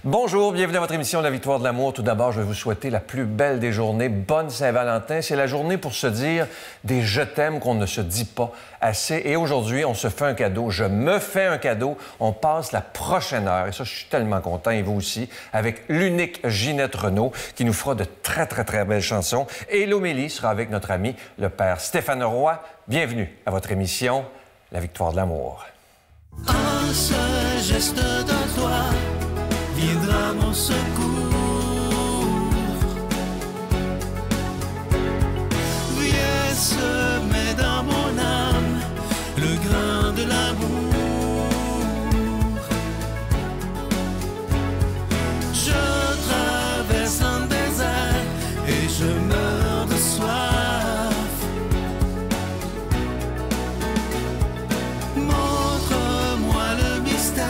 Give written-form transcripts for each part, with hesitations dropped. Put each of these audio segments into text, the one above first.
Bonjour, bienvenue à votre émission La Victoire de l'amour. Tout d'abord, je vais vous souhaiter la plus belle des journées. Bonne Saint-Valentin. C'est la journée pour se dire des je t'aime qu'on ne se dit pas assez. Et aujourd'hui, on se fait un cadeau. Je me fais un cadeau. On passe la prochaine heure, et ça, je suis tellement content, et vous aussi, avec l'unique Ginette Renault qui nous fera de très belles chansons. Et l'homélie sera avec notre ami, le père Stéphane Roy. Bienvenue à votre émission La Victoire de l'amour. Un seul geste de toi viendra mon secours. Viens semer dans mon âme le grain de l'amour. Je traverse un désert et je meurs de soif. Montre-moi le mystère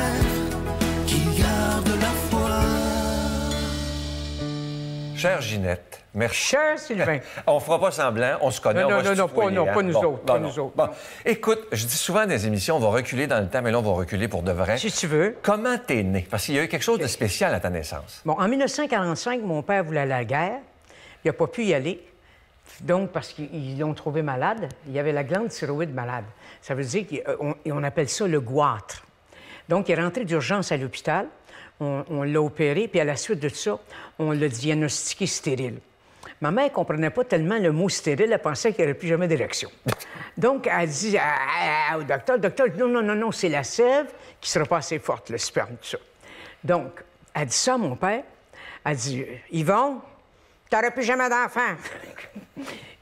qui garde la foi. Chère Ginette, merci. Cher Sylvain. On fera pas semblant, on se connaît. Non, on va se non, tutoyer, pas nous autres, pas nous autres. Bon, écoute, je dis souvent dans les émissions, on va reculer dans le temps, mais là, on va reculer pour de vrai. Si tu veux. Comment t'es né? Parce qu'il y a eu quelque chose de spécial à ta naissance. Bon, en 1945, mon père voulait aller à la guerre. Il n'a pas pu y aller. Donc, parce qu'ils l'ont trouvé malade. Il y avait la glande thyroïde malade. Ça veut dire qu'on appelle ça le goitre. Donc, il est rentré d'urgence à l'hôpital. On l'a opéré, puis à la suite de ça, on l'a diagnostiqué stérile. Ma mère ne comprenait pas tellement le mot stérile, elle pensait qu'il n'y aurait plus jamais d'érection. Donc, elle dit au docteur, non, c'est la sève qui sera pas assez forte, le sperme, tout ça. Donc, elle dit ça à mon père. Elle dit, Yvon, tu n'auras plus jamais d'enfant.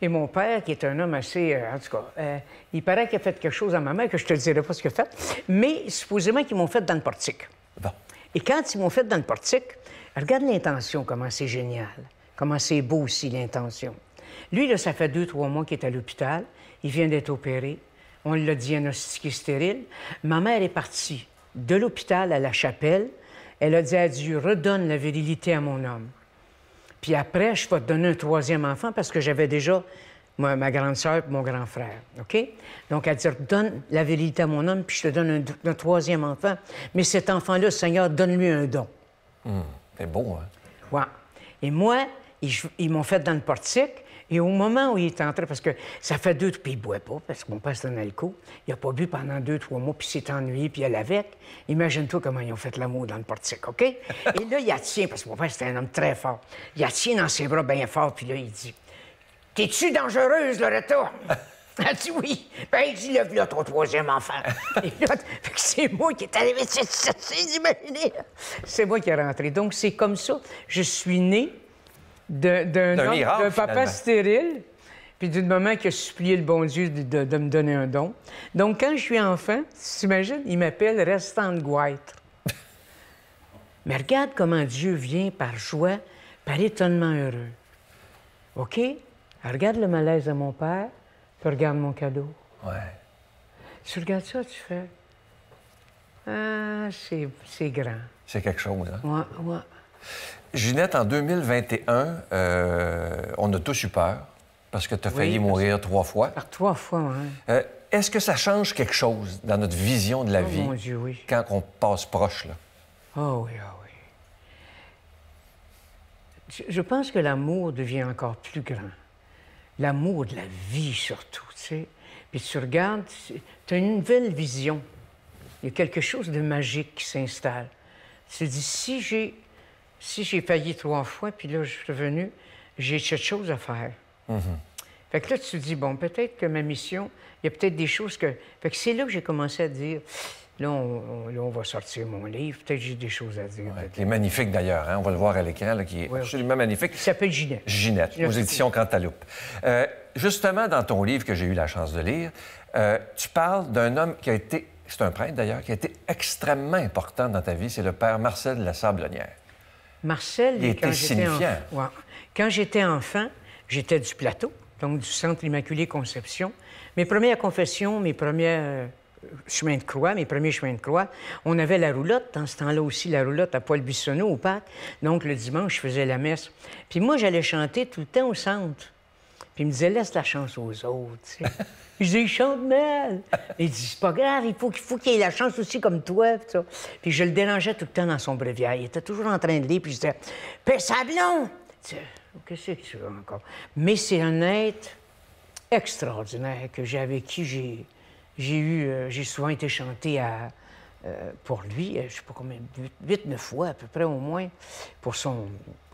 Et mon père, qui est un homme assez... en tout cas, il paraît qu'il a fait quelque chose à ma mère, que je te dirai pas ce qu'il a fait, mais supposément qu'ils m'ont fait dans le portique. Bon. Et quand ils m'ont fait dans le portique, regarde l'intention, comment c'est génial. Comment c'est beau aussi, l'intention. Lui, là, ça fait 2-3 mois qu'il est à l'hôpital. Il vient d'être opéré. On l'a diagnostiqué stérile. Ma mère est partie de l'hôpital à la chapelle. Elle a dit à Dieu, redonne la virilité à mon homme. Puis après, je vais te donner un 3e enfant parce que j'avais déjà ma grande sœur et mon grand frère. OK? Donc, elle dit, redonne la virilité à mon homme, puis je te donne un 3e enfant. Mais cet enfant-là, Seigneur, donne-lui un don. C'est beau, hein? Ouais. Et moi, ils m'ont fait dans le portique. Et au moment où il est entré, parce que ça fait 2... Puis il ne boit pas, parce que mon père, c'est un alcool. Il n'a pas bu pendant 2-3 mois, puis il s'est ennuyé, puis elle avec. Imagine-toi comment ils ont fait l'amour dans le portique, OK? Et là, il la tient, parce que mon père, c'était un homme très fort. Il la tient dans ses bras bien fort, puis là, il dit, « T'es-tu dangereuse, Loretta? » Elle dit oui. Ben, il dit, lève là ton 3e enfant. Et là, c'est moi qui est arrivé, c'est imaginé. C'est moi qui est rentré. Donc, c'est comme ça. Je suis né d'un papa finalement. stérile, puis d'une maman qui a supplié le bon Dieu de me donner un don. Donc, quand je suis enfant, tu t'imagines, il m'appelle restant de goitre. Mais regarde comment Dieu vient par joie, par étonnement heureux. OK? Alors, regarde le malaise de mon père. Tu regardes mon cadeau. Ouais. Tu regardes ça, tu fais... Ah, c'est grand. C'est quelque chose, hein? Ouais. Ginette, en 2021, on a tous eu peur parce que tu as failli mourir 3 fois. Par 3 fois, oui. Est-ce que ça change quelque chose dans notre vision de la vie Mon Dieu, oui. quand on passe proche, là? Oh oui. Je pense que l'amour devient encore plus grand. L'amour de la vie, surtout, tu sais. Puis tu regardes, tu as une nouvelle vision. Il y a quelque chose de magique qui s'installe. Tu te dis, si j'ai failli 3 fois, puis là, je suis revenu, j'ai cette chose à faire. Fait que là, tu te dis, bon, peut-être que ma mission, il y a peut-être des choses que... Fait que c'est là que j'ai commencé à dire, là, on va sortir mon livre, peut-être que j'ai des choses à dire. Ouais, qui est magnifique, d'ailleurs, hein? On va le voir à l'écran, là, qui est absolument magnifique. Il s'appelle Ginette. Ginette, aux éditions Cantaloupe. Justement, dans ton livre que j'ai eu la chance de lire, tu parles d'un homme qui a été, c'est un prêtre d'ailleurs, qui a été extrêmement important dans ta vie, c'est le père Marcel de la Sablonnière. Marcel, il était signifiant. Quand j'étais enfant, j'étais du plateau, donc du Centre Immaculée Conception. Mes premières confessions, mes premiers chemins de croix, on avait la roulotte. Dans ce temps-là aussi, la roulotte à Paul Buissonneau, au Pâques. Donc, le dimanche, je faisais la messe. Puis moi, j'allais chanter tout le temps au centre. Puis il me disait, laisse la chance aux autres, tu sais. Je dis, il chante mal. Il dit, c'est pas grave, il faut qu'il ait la chance aussi comme toi, puis ça. Puis je le dérangeais tout le temps dans son bréviaire. Il était toujours en train de lire, puis je disais, Père Sablon! Tu sais, qu'est-ce que tu veux encore? Mais c'est un être extraordinaire avec qui j'ai souvent été chanté pour lui, je sais pas combien, 8-9 fois à peu près au moins, pour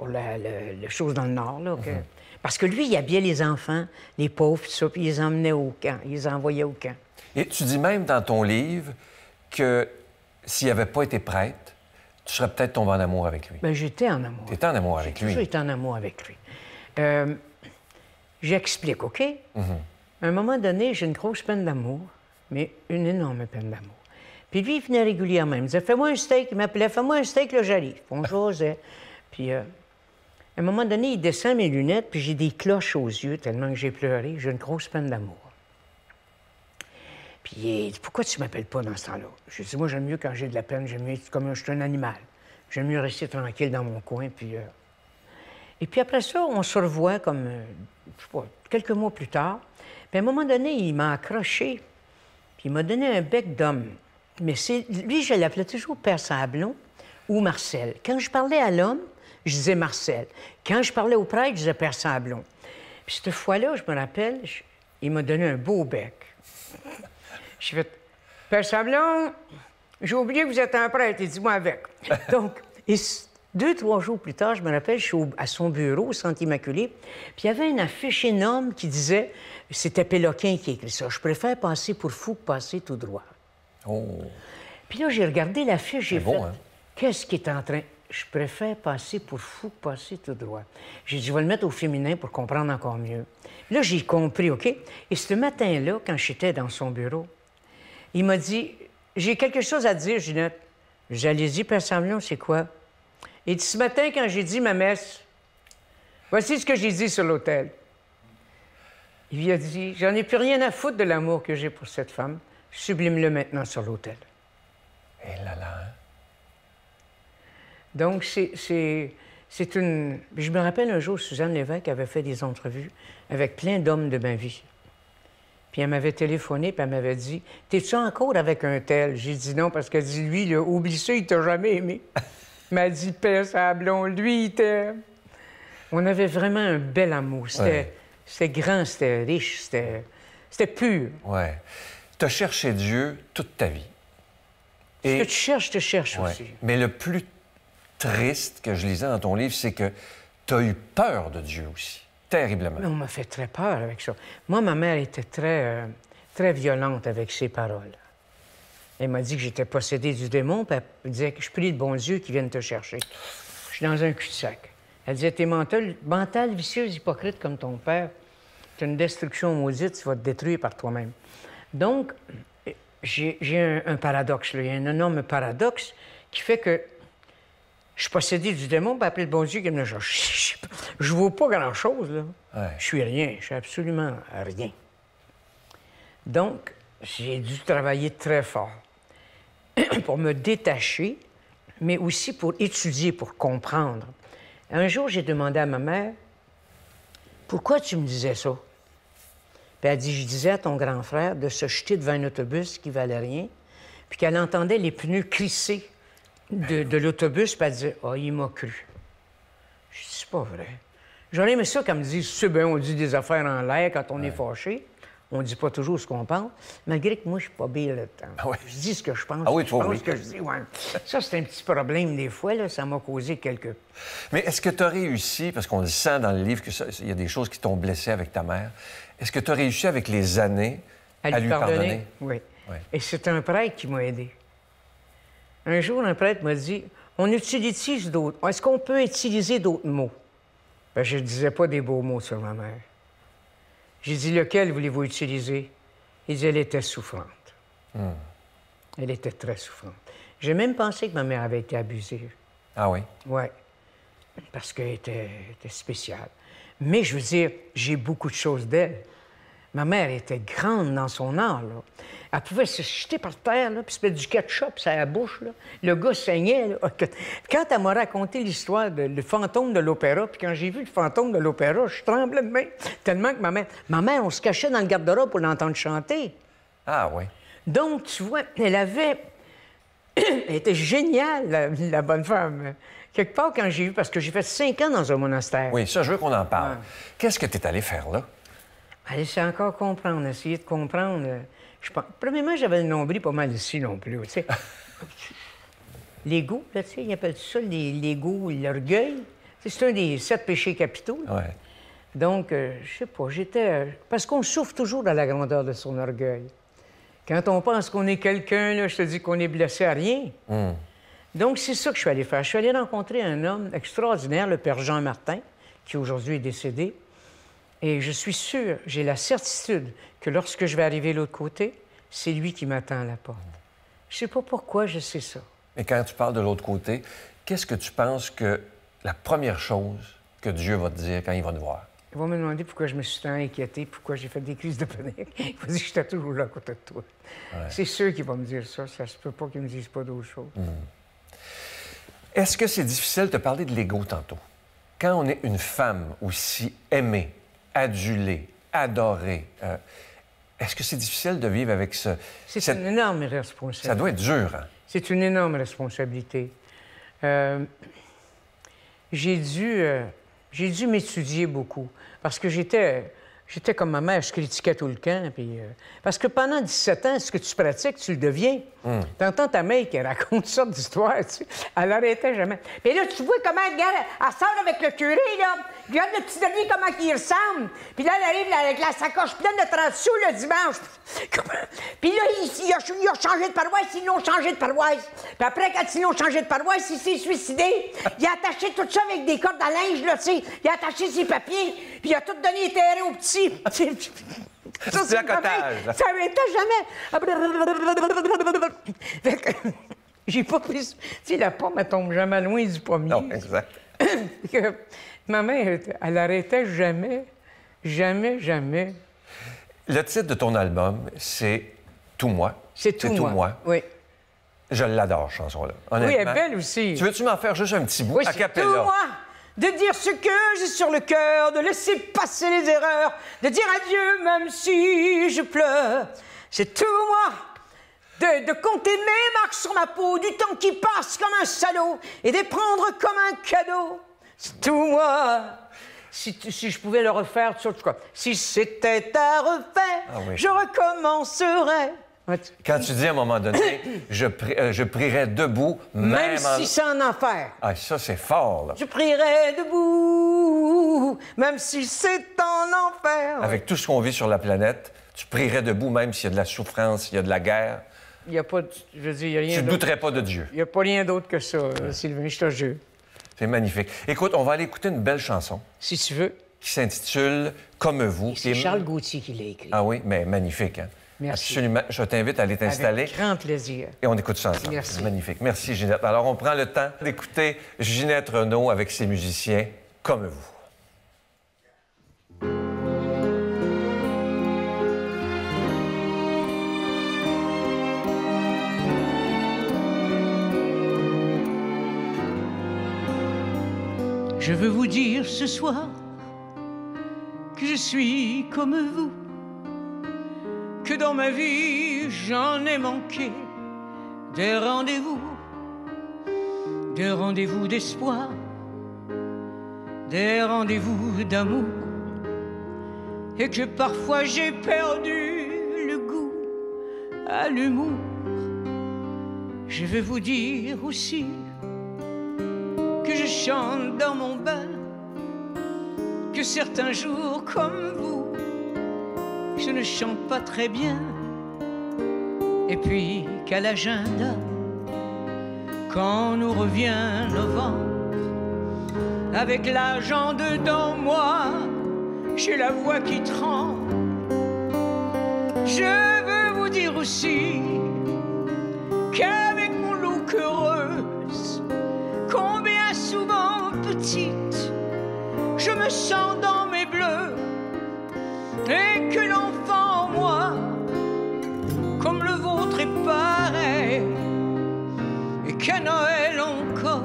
la chose dans le Nord, là. Parce que lui, il habillait les enfants, les pauvres, tout ça, puis il les emmenait au camp, il les envoyait au camp. Et tu dis même dans ton livre que s'il n'avait pas été prêtre, tu serais peut-être tombé en amour avec lui. Bien, j'étais en amour. Tu étais en amour avec lui. J'ai toujours été en amour avec lui. J'explique, OK? À un moment donné, j'ai une grosse peine d'amour, mais une énorme peine d'amour. Puis lui, il venait régulièrement. Il me disait, fais-moi un steak. Il m'appelait, fais-moi un steak, là, j'arrive. On jasait. Puis, à un moment donné, il descend mes lunettes, puis j'ai des cloches aux yeux, tellement que j'ai pleuré. J'ai une grosse peine d'amour. Puis, il dit, pourquoi tu ne m'appelles pas dans ce temps-là? Je dis, moi, j'aime mieux quand j'ai de la peine, j'aime mieux, comme je suis un animal. J'aime mieux rester tranquille dans mon coin, puis... Et puis après ça, on se revoit comme, je sais pas, quelques mois plus tard. Puis à un moment donné, il m'a accroché, puis il m'a donné un bec d'homme. Mais lui, je l'appelais toujours Père Sablon ou Marcel. Quand je parlais à l'homme, je disais Marcel. Quand je parlais au prêtre, je disais Père Sablon. Puis cette fois-là, je me rappelle, il m'a donné un beau bec. J'ai fait, Père Sablon, j'ai oublié que vous êtes un prêtre, et dis-moi avec. Donc, 2-3 jours plus tard, je me rappelle, je suis à son bureau, au Centre Immaculé, puis il y avait une affiche énorme qui disait, c'était Péloquin qui écrit ça, « Je préfère passer pour fou que passer tout droit. » Oh. Puis là, j'ai regardé l'affiche, j'ai fait, bon, hein? Qu'est-ce qui est en train... Je préfère passer pour fou que passer tout droit. J'ai dit, je vais le mettre au féminin pour comprendre encore mieux. Là, j'ai compris, OK? Et ce matin-là, quand j'étais dans son bureau, il m'a dit, j'ai quelque chose à te dire, Ginette. Je dis, allez-y, Père Sablon, c'est quoi? Il dit, ce matin, quand j'ai dit ma messe, voici ce que j'ai dit sur l'autel. Il lui a dit, j'en ai plus rien à foutre de l'amour que j'ai pour cette femme. Sublime-le maintenant sur l'autel. Et là là, hein? Donc, c'est une... Je me rappelle un jour, Suzanne Lévesque avait fait des entrevues avec plein d'hommes de ma vie. Puis elle m'avait téléphoné, puis elle m'avait dit, « T'es-tu encore avec un tel? » J'ai dit non, parce qu'elle dit, lui, là, oublie ça, il t'a jamais aimé. Elle m'a dit, Père Sablon, lui, il t'aime. On avait vraiment un bel amour. C'était grand, c'était riche, c'était pur. Oui. Tu as cherché Dieu toute ta vie. Ce que tu cherches, je te cherche ouais. aussi. Mais le plus triste que je lisais dans ton livre, c'est que tu as eu peur de Dieu aussi, terriblement. Mais on m'a fait très peur avec ça. Moi, ma mère était très, très violente avec ses paroles. Elle m'a dit que j'étais possédé du démon, puis elle disait que je prie le bon Dieu qui vienne te chercher. Je suis dans un cul-de-sac. Elle disait, t'es mentale, vicieuse, hypocrite comme ton père. T'as une destruction maudite, tu vas te détruire par toi-même. Donc, j'ai un paradoxe, là. Il y a un énorme paradoxe qui fait que je suis possédé du démon, puis appeler le bon Dieu qui me dit, je vaux pas grand-chose, là. Ouais. Je suis rien, je suis absolument rien. Donc, j'ai dû travailler très fort pour me détacher, mais aussi pour étudier, pour comprendre. Un jour, j'ai demandé à ma mère, « Pourquoi tu me disais ça? » Puis elle dit, « Je disais à ton grand frère de se jeter devant un autobus qui valait rien, puis qu'elle entendait les pneus crisser de l'autobus, puis elle disait, « Ah, il m'a cru. » Je dis, « C'est pas vrai. » J'aurais aimé ça qu'elle me dise, « C'est bien, on dit des affaires en l'air quand on est fâché. On ne dit pas toujours ce qu'on pense, malgré que moi, je suis pas bien là-dedans. Ah ouais. Je dis ce que je pense. Ah oui, je pense oui. ce que je dis, ouais. Ça, c'est un petit problème des fois, là. Ça m'a causé quelques... Mais est-ce que tu as réussi, parce qu'on le sent dans le livre qu'il y a des choses qui t'ont blessé avec ta mère, est-ce que tu as réussi avec les années à lui pardonner? Oui. Ouais. Et c'est un prêtre qui m'a aidé. Un jour, un prêtre m'a dit, on utilise d'autres... Est-ce qu'on peut utiliser d'autres mots? Ben, je ne disais pas des beaux mots sur ma mère. J'ai dit, lequel voulez-vous utiliser? Il dit, elle était souffrante. Elle était très souffrante. J'ai même pensé que ma mère avait été abusive. Ah oui? Oui, parce qu'elle était spéciale. Mais je veux dire, j'ai beaucoup de choses d'elle. Ma mère était grande dans son art, là. Elle pouvait se jeter par terre, là, puis se mettre du ketchup sur la bouche, là. Le gars saignait, là. Quand elle m'a raconté l'histoire du fantôme de l'opéra, puis quand j'ai vu le fantôme de l'opéra, je tremblais de main, tellement que ma mère, on se cachait dans le garde-robe pour l'entendre chanter. Ah oui. Donc, tu vois, elle était géniale, la bonne femme. Quelque part, quand j'ai vu, parce que j'ai fait 5 ans dans un monastère. Oui, ça, je veux qu'on en parle. Ouais. Qu'est-ce que tu es allé faire là? Allez, c'est encore comprendre, essayer de comprendre. Je pense... Premièrement, j'avais le nombril pas mal ici non plus, tu sais. L'ego, là, tu sais, ils appellent ça l'ego, l'orgueil. C'est un des 7 péchés capitaux. Oui. Donc, je sais pas, parce qu'on souffre toujours de la grandeur de son orgueil. Quand on pense qu'on est quelqu'un, là, je te dis qu'on est blessé à rien. Donc, c'est ça que je suis allé faire. Je suis allé rencontrer un homme extraordinaire, le père Jean Martin, qui aujourd'hui est décédé. Et je suis sûr, j'ai la certitude que lorsque je vais arriver de l'autre côté, c'est lui qui m'attend à la porte. Je sais pas pourquoi je sais ça. Mais quand tu parles de l'autre côté, qu'est-ce que tu penses que la première chose que Dieu va te dire quand il va te voir? Il va me demander pourquoi je me suis tant inquiété, pourquoi j'ai fait des crises de panique. Il va dire que j'étais toujours là à côté de toi. Ouais. C'est sûr qu'il va me dire ça. Ça se peut pas qu'il me dise pas d'autre chose. Est-ce que c'est difficile de te parler de l'ego tantôt? Quand on est une femme aussi aimée, adulée, adorée, est-ce que c'est difficile de vivre avec ce... C'est une énorme responsabilité. Ça doit être dur, hein? C'est une énorme responsabilité. J'ai dû m'étudier beaucoup parce que j'étais comme ma mère, je critiquais tout le temps. Puis, parce que pendant 17 ans, ce que tu pratiques, tu le deviens. T'entends ta mère qui raconte ça d'histoire, tu sais, elle n'arrêtait jamais. Puis là, tu vois comment elle sort avec le curé, là. Regarde le petit dernier, comment il ressemble. Puis là, elle arrive avec la sacoche pleine de 30 sous le dimanche. Puis là, il a changé de paroisse, ils l'ont changé de paroisse. Puis après, quand ils l'ont changé de paroisse, il s'est suicidé. Il a attaché tout ça avec des cordes à linge, là, tu sais. Il a attaché ses papiers, puis il a tout donné les terrains aux petits. Ça, c'est l'accotage. Ça m'arrêtait jamais. J'ai pas pris... Tu sais, la pomme, elle tombe jamais loin du pommier. Non, exact. Ma mère, elle arrêtait jamais. Jamais, jamais. Le titre de ton album, c'est « Tout moi ». C'est tout moi. Oui. Je l'adore, cette chanson-là. Oui, elle est belle aussi. Tu veux-tu m'en faire juste un petit bout? Oui, c'est tout moi de dire ce que j'ai sur le cœur, de laisser passer les erreurs, de dire adieu même si je pleure. C'est tout moi de compter mes marques sur ma peau, du temps qui passe comme un salaud et de les prendre comme un cadeau. C'est tout moi. Si je pouvais le refaire, tu sais quoi? Si c'était à refaire, je recommencerais. Quand tu dis à un moment donné, je prierais debout, même si c'est en enfer. Ah, ça, c'est fort, là. Je prierais debout, même si c'est en enfer. Avec tout ce qu'on vit sur la planète, tu prierais debout, même s'il y a de la souffrance, s'il y a de la guerre. Il n'y a pas, je veux dire, il y a rien tu ne douterais pas de Dieu. Il n'y a pas rien d'autre que ça, Sylvain, je te jure. C'est magnifique. Écoute, on va aller écouter une belle chanson. Si tu veux. Qui s'intitule « Comme vous ». C'est Charles Gauthier qui l'a écrit. Ah oui, mais magnifique, hein? Merci. Absolument. Je t'invite à aller t'installer. Avec grand plaisir. Et on écoute ça ensemble. Merci. C'est magnifique. Merci, Ginette. Alors, on prend le temps d'écouter Ginette Renault avec ses musiciens « Comme vous ». Je veux vous dire ce soir que je suis comme vous, que dans ma vie j'en ai manqué des rendez-vous d'espoir, des rendez-vous d'amour, et que parfois j'ai perdu le goût à l'humour. Je veux vous dire aussi que je chante dans mon bain, que certains jours comme vous, je ne chante pas très bien, et puis qu'à l'agenda, quand nous revient novembre, avec l'argent dedans moi, j'ai la voix qui tremble. Je veux vous dire aussi qu'avec mon look heureuse, combien souvent petite, je me sens dans mes bleus, et que l'enfant qu'à Noël encore,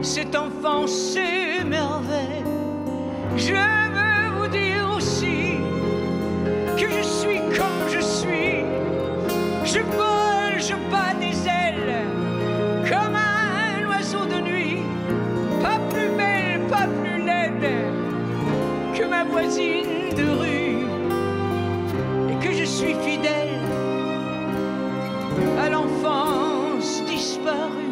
cet enfant s'émerveille. Je veux vous dire aussi que je suis comme je suis. Je vole, je bats des ailes comme un oiseau de nuit, pas plus belle, pas plus laide que ma voisine de rue, et que je suis fidèle à l'enfance disparue.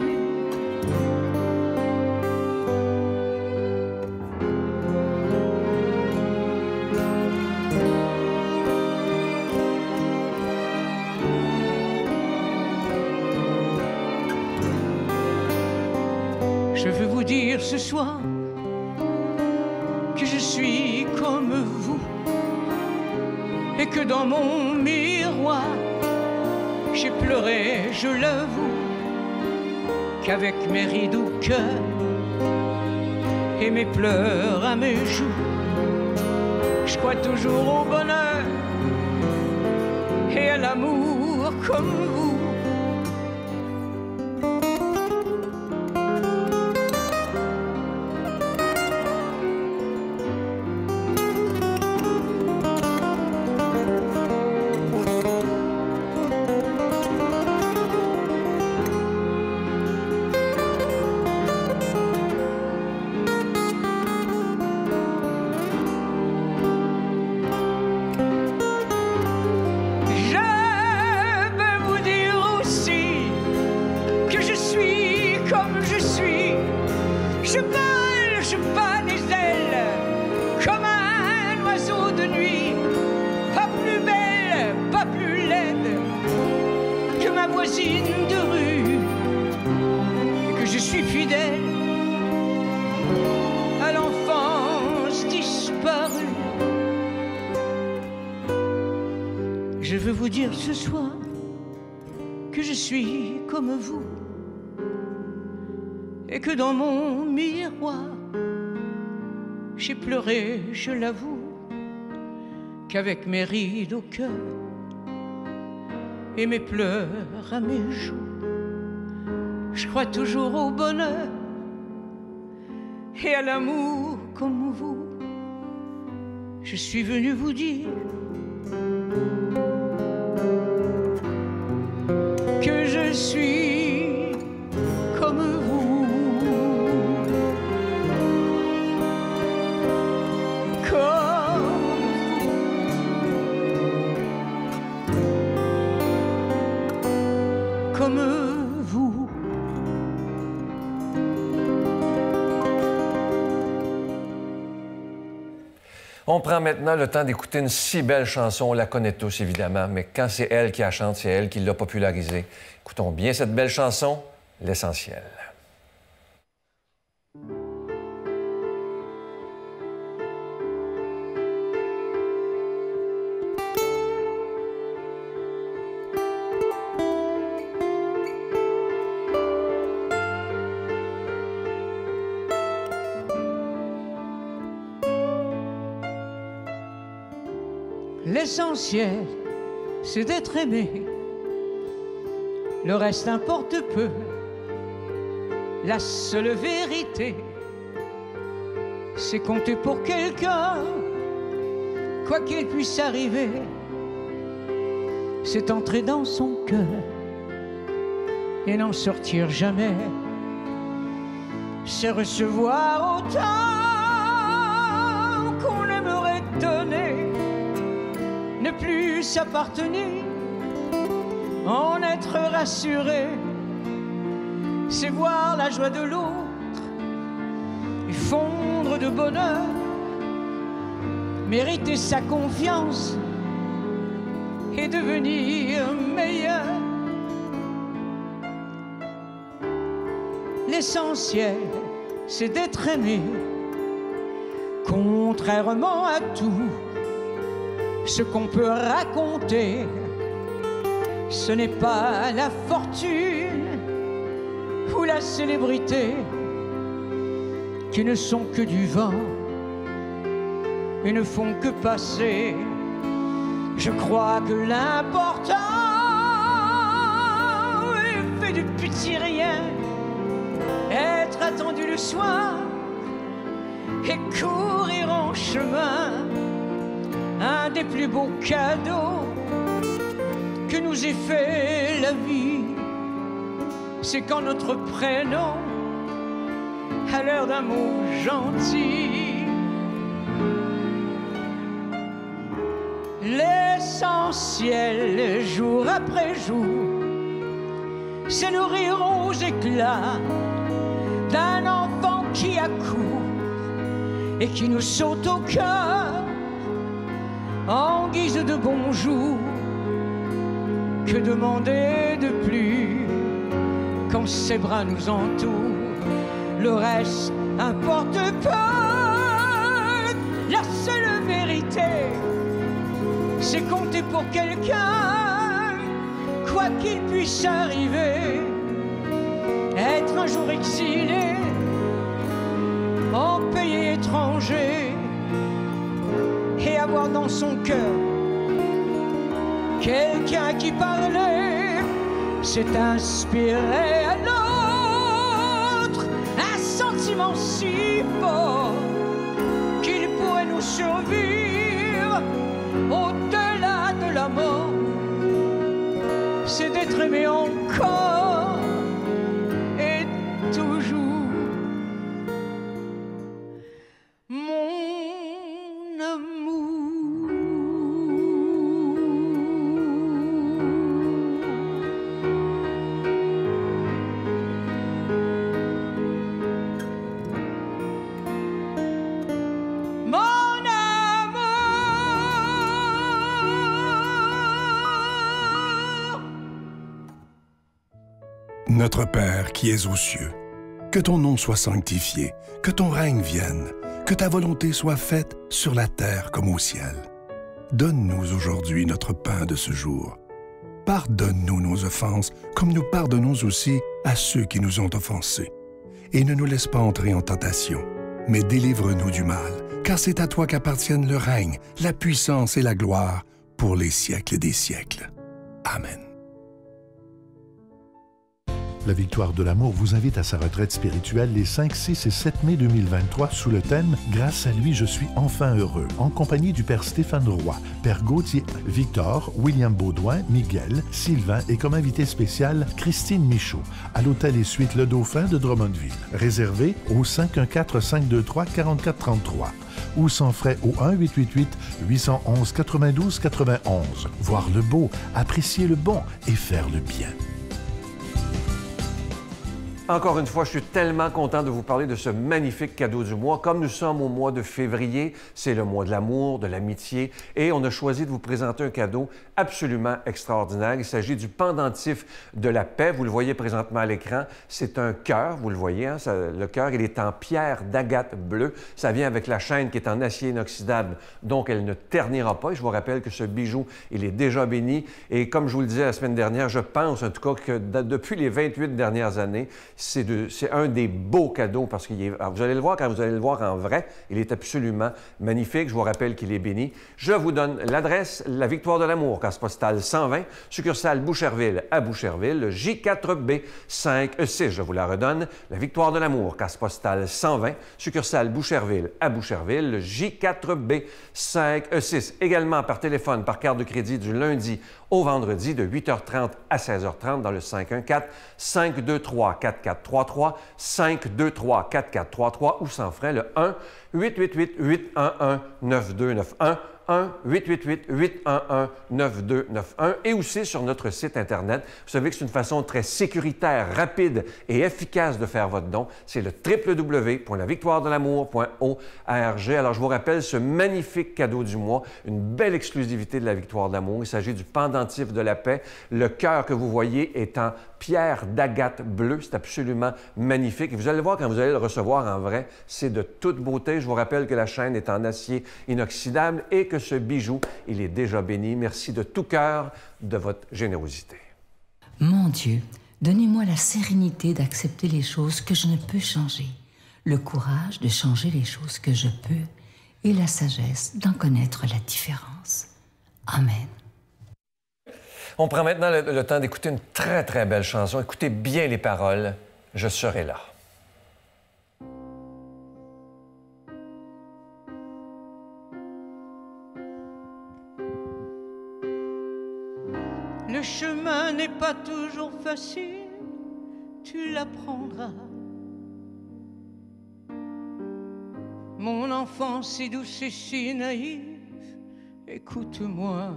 Je veux vous dire ce soir que je suis comme vous, et que dans mon miroir j'ai pleuré, je l'avoue, qu'avec mes rides au cœur et mes pleurs à mes joues, je crois toujours au bonheur et à l'amour comme vous. Je vole, je bats des ailes comme un oiseau de nuit, pas plus belle, pas plus laide que ma voisine de rue, et que je suis fidèle à l'enfance disparue. Je veux vous dire ce soir que je suis comme vous, et que dans mon miroir j'ai pleuré, je l'avoue, qu'avec mes rides au cœur et mes pleurs à mes joues, je crois toujours au bonheur et à l'amour comme vous. Je suis venu vous dire que je suis comme vous. Comme vous. On prend maintenant le temps d'écouter une si belle chanson. On la connaît tous, évidemment, mais quand c'est elle qui la chante, c'est elle qui l'a popularisée. Écoutons bien cette belle chanson, L'Essentiel. L'essentiel, c'est d'être aimé. Le reste importe peu. La seule vérité, c'est compter pour quelqu'un. Quoi qu'il puisse arriver, c'est entrer dans son cœur et n'en sortir jamais. C'est recevoir autant qu'on aimerait donner, ne plus s'appartenir, en être rassuré. C'est voir la joie de l'autre et fondre de bonheur, mériter sa confiance et devenir meilleur. L'essentiel, c'est d'être aimé, contrairement à tout ce qu'on peut raconter. Ce n'est pas la fortune ou la célébrité qui ne sont que du vent et ne font que passer. Je crois que l'important est fait du petit rien, être attendu le soir et courir en chemin. Un des plus beaux cadeaux que nous ait fait la vie, c'est quand notre prénom a l'air d'un mot gentil. L'essentiel, jour après jour, c'est le rire aux éclats d'un enfant qui accourt et qui nous saute au cœur en guise de bonjour. Que demander de plus quand ses bras nous entourent? Le reste importe peu. La seule vérité, c'est compter pour quelqu'un, quoi qu'il puisse arriver. Être un jour exilé, en pays étranger, et avoir dans son cœur quelqu'un à qui parler, c'est inspirer à l'autre un sentiment si fort qu'il pourrait nous survivre au-delà de la mort. C'est d'être aimé encore et toujours. Mon amour. Mon amour. Notre Père qui es aux cieux, que ton nom soit sanctifié, que ton règne vienne, que ta volonté soit faite sur la terre comme au ciel. Donne-nous aujourd'hui notre pain de ce jour. Pardonne-nous nos offenses, comme nous pardonnons aussi à ceux qui nous ont offensés. Et ne nous laisse pas entrer en tentation, mais délivre-nous du mal, car c'est à toi qu'appartiennent le règne, la puissance et la gloire pour les siècles des siècles. Amen. La Victoire de l'amour vous invite à sa retraite spirituelle les 5, 6 et 7 mai 2023 sous le thème « Grâce à lui, je suis enfin heureux » en compagnie du Père Stéphane Roy, Père Gauthier, Victor, William Baudouin, Miguel, Sylvain et comme invité spécial Christine Michaud à l'Hôtel et Suites Le Dauphin de Drummondville. Réservé au 514-523-4433 ou sans frais au 1-888-811-92-91. Voir le beau, apprécier le bon et faire le bien. Encore une fois, je suis tellement content de vous parler de ce magnifique cadeau du mois. Comme nous sommes au mois de février, c'est le mois de l'amour, de l'amitié, et on a choisi de vous présenter un cadeau absolument extraordinaire. Il s'agit du pendentif de la paix. Vous le voyez présentement à l'écran. C'est un cœur, vous le voyez. Hein? Le cœur, il est en pierre d'agate bleue. Ça vient avec la chaîne qui est en acier inoxydable, donc elle ne ternira pas. Et je vous rappelle que ce bijou, il est déjà béni. Et comme je vous le disais la semaine dernière, je pense en tout cas que depuis les 28 dernières années, c'est un des beaux cadeaux parce que vous allez le voir quand vous allez le voir en vrai, il est absolument magnifique. Je vous rappelle qu'il est béni. Je vous donne l'adresse, la Victoire de l'amour, case postale 120, succursale Boucherville à Boucherville, le J4B 5E6. Je vous la redonne, la Victoire de l'amour, case postale 120, succursale Boucherville à Boucherville, le J4B 5E6. Également par téléphone, par carte de crédit du lundi au vendredi de 8h30 à 16h30 dans le 514-523-4433, 523-4433 ou sans frais le 1-888-811-9291, 1-888-811-9291 et aussi sur notre site Internet. Vous savez que c'est une façon très sécuritaire, rapide et efficace de faire votre don. C'est le www.lavictoiredelamour.org. Alors, je vous rappelle ce magnifique cadeau du mois, une belle exclusivité de la Victoire de l'amour. Il s'agit du pendentif de la paix. Le cœur que vous voyez est en pierre d'agate bleue. C'est absolument magnifique. Et vous allez le voir quand vous allez le recevoir en vrai. C'est de toute beauté. Je vous rappelle que la chaîne est en acier inoxydable et que ce bijou, il est déjà béni. Merci de tout cœur de votre générosité. Mon Dieu, donnez-moi la sérénité d'accepter les choses que je ne peux changer, le courage de changer les choses que je peux et la sagesse d'en connaître la différence. Amen. On prend maintenant le temps d'écouter une très, très belle chanson. Écoutez bien les paroles. « Je serai là ». Le chemin n'est pas toujours facile, tu l'apprendras. Mon enfant si douce et si naïve, écoute-moi.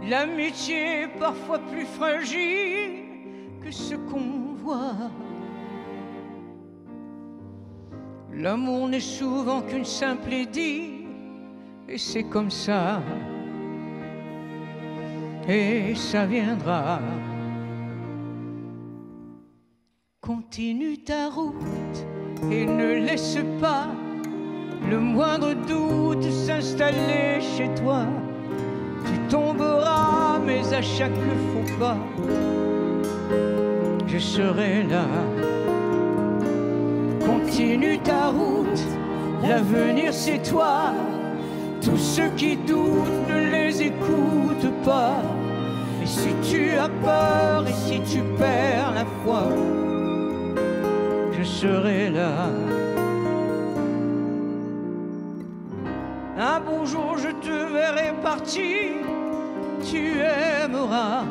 L'amitié est parfois plus fragile que ce qu'on voit. L'amour n'est souvent qu'une simple idylle, et c'est comme ça. Et ça viendra. Continue ta route et ne laisse pas le moindre doute s'installer chez toi. Tu tomberas, mais à chaque faux pas, je serai là. Continue ta route, l'avenir c'est toi. Tous ceux qui doutent, ne les écoute pas. Et si tu as peur et si tu perds la foi, je serai là. Un beau jour je te verrai partir, tu aimeras.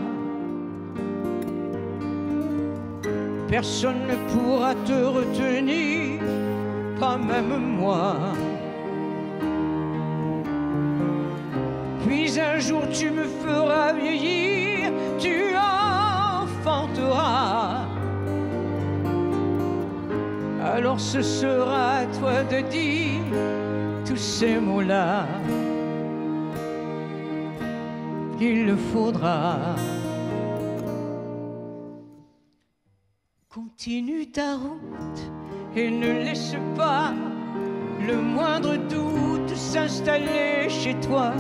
Personne ne pourra te retenir, pas même moi. Puis un jour tu me feras vieillir, tu enfanteras. Alors ce sera à toi de dire tous ces mots-là. Il le faudra. Continue ta route et ne laisse pas le moindre doute s'installer chez toi.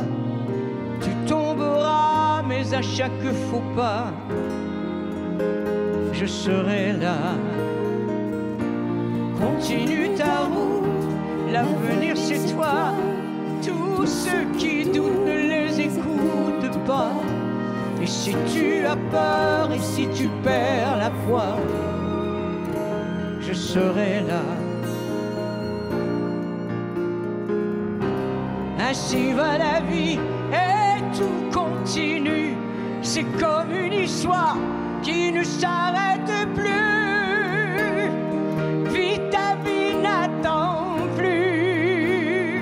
Tu tomberas, mais à chaque faux pas, je serai là. Continue ta route, l'avenir c'est toi. Tous ceux qui doutent, ne les écoute pas. Et si tu as peur et si tu perds la foi, je serai là. Ainsi va la vie et tout continue. C'est comme une histoire qui ne s'arrête plus. Vis ta vie, n'attends plus.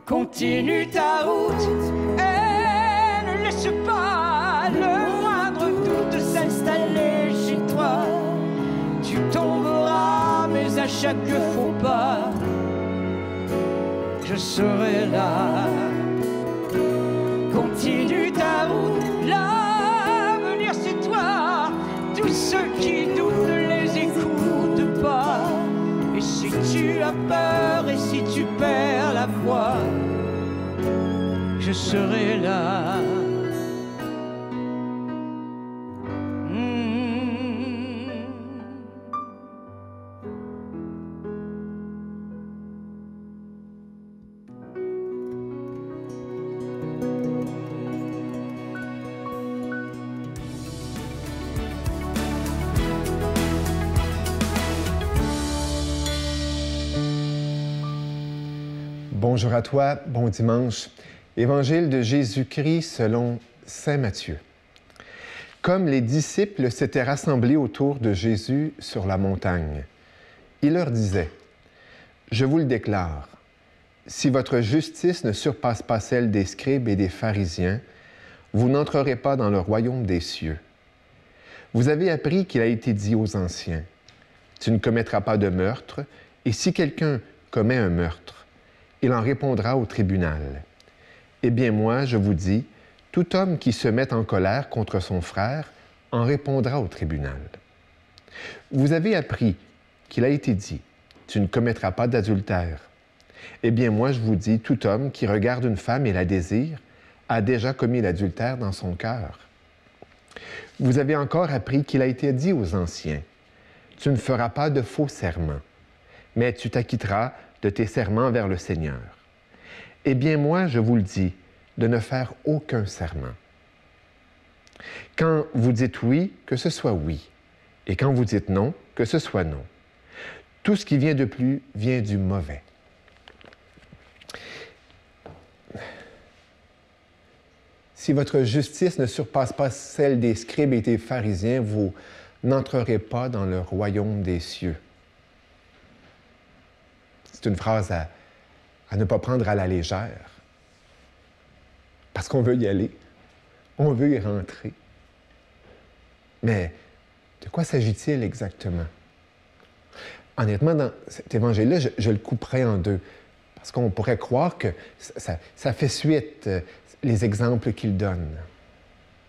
Continue ta route et ne laisse pas le moindre doute s'installer chez toi. Tu tomberas, mais à chaque faux pas, je serai là. Continue ta route, l'avenir c'est toi. Tous ceux qui doutent, ne les écoute pas. Et si tu as peur et si tu perds la foi, je serai là. Bonjour à toi, bon dimanche. Évangile de Jésus-Christ selon saint Matthieu. Comme les disciples s'étaient rassemblés autour de Jésus sur la montagne, il leur disait, « Je vous le déclare, si votre justice ne surpasse pas celle des scribes et des pharisiens, vous n'entrerez pas dans le royaume des cieux. Vous avez appris qu'il a été dit aux anciens, « Tu ne commettras pas de meurtre, et si quelqu'un commet un meurtre, il en répondra au tribunal. Eh bien moi, je vous dis, tout homme qui se met en colère contre son frère en répondra au tribunal. Vous avez appris qu'il a été dit, tu ne commettras pas d'adultère. Eh bien moi, je vous dis, tout homme qui regarde une femme et la désire a déjà commis l'adultère dans son cœur. Vous avez encore appris qu'il a été dit aux anciens, tu ne feras pas de faux serments, mais tu t'acquitteras de tes serments vers le Seigneur. Eh bien moi, je vous le dis, de ne faire aucun serment. Quand vous dites oui, que ce soit oui, et quand vous dites non, que ce soit non. Tout ce qui vient de plus vient du mauvais. Si votre justice ne surpasse pas celle des scribes et des pharisiens, vous n'entrerez pas dans le royaume des cieux. C'est une phrase à ne pas prendre à la légère. Parce qu'on veut y aller, on veut y rentrer. Mais de quoi s'agit-il exactement? Honnêtement, dans cet évangile-là, je le couperais en deux. Parce qu'on pourrait croire que ça fait suite, les exemples qu'il donne.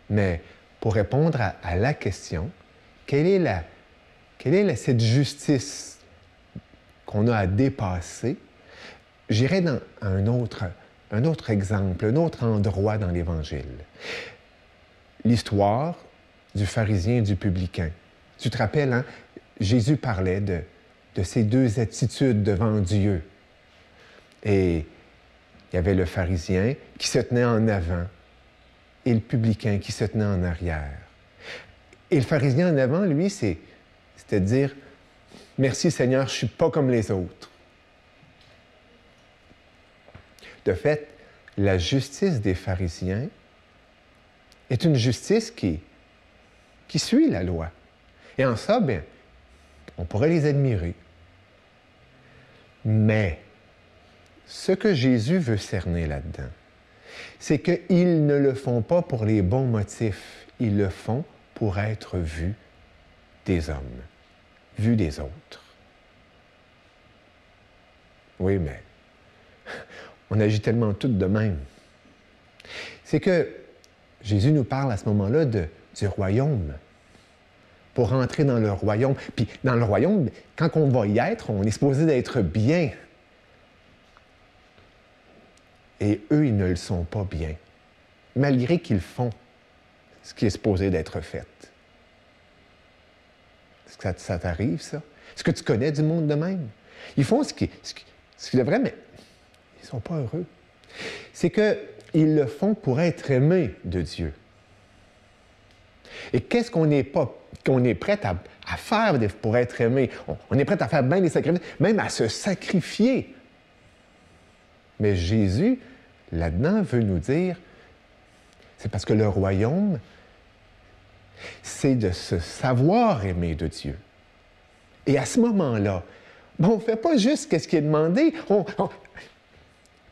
Mais pour répondre à la question, quelle est cette justice qu'on a à dépasser? J'irais dans un autre exemple, un autre endroit dans l'Évangile. L'histoire du pharisien et du publicain. Tu te rappelles, hein? Jésus parlait de ces deux attitudes devant Dieu. Et il y avait le pharisien qui se tenait en avant et le publicain qui se tenait en arrière. Et le pharisien en avant, lui, c'était de dire « Merci Seigneur, je ne suis pas comme les autres. » De fait, la justice des pharisiens est une justice qui suit la loi. Et en ça, bien, on pourrait les admirer. Mais ce que Jésus veut cerner là-dedans, c'est qu'ils ne le font pas pour les bons motifs. Ils le font pour être vus des hommes, vus des autres. Oui, mais on agit tellement toutes de même. C'est que Jésus nous parle à ce moment-là du royaume. Pour entrer dans le royaume. Puis dans le royaume, quand on va y être, on est supposé d'être bien. Et eux, ils ne le sont pas bien, malgré qu'ils font ce qui est supposé d'être fait. Est-ce que ça t'arrive, ça? Est-ce que tu connais du monde de même? Ils font ce qui devrait, mais ils ne sont pas heureux. C'est qu'ils le font pour être aimés de Dieu. Et qu'est-ce qu'on est prêt à faire pour être aimé? On est prêt à faire bien des sacrifices, même à se sacrifier. Mais Jésus, là-dedans, veut nous dire, c'est parce que le royaume, c'est de se savoir aimer de Dieu. Et à ce moment-là, on ne fait pas juste ce qui est demandé,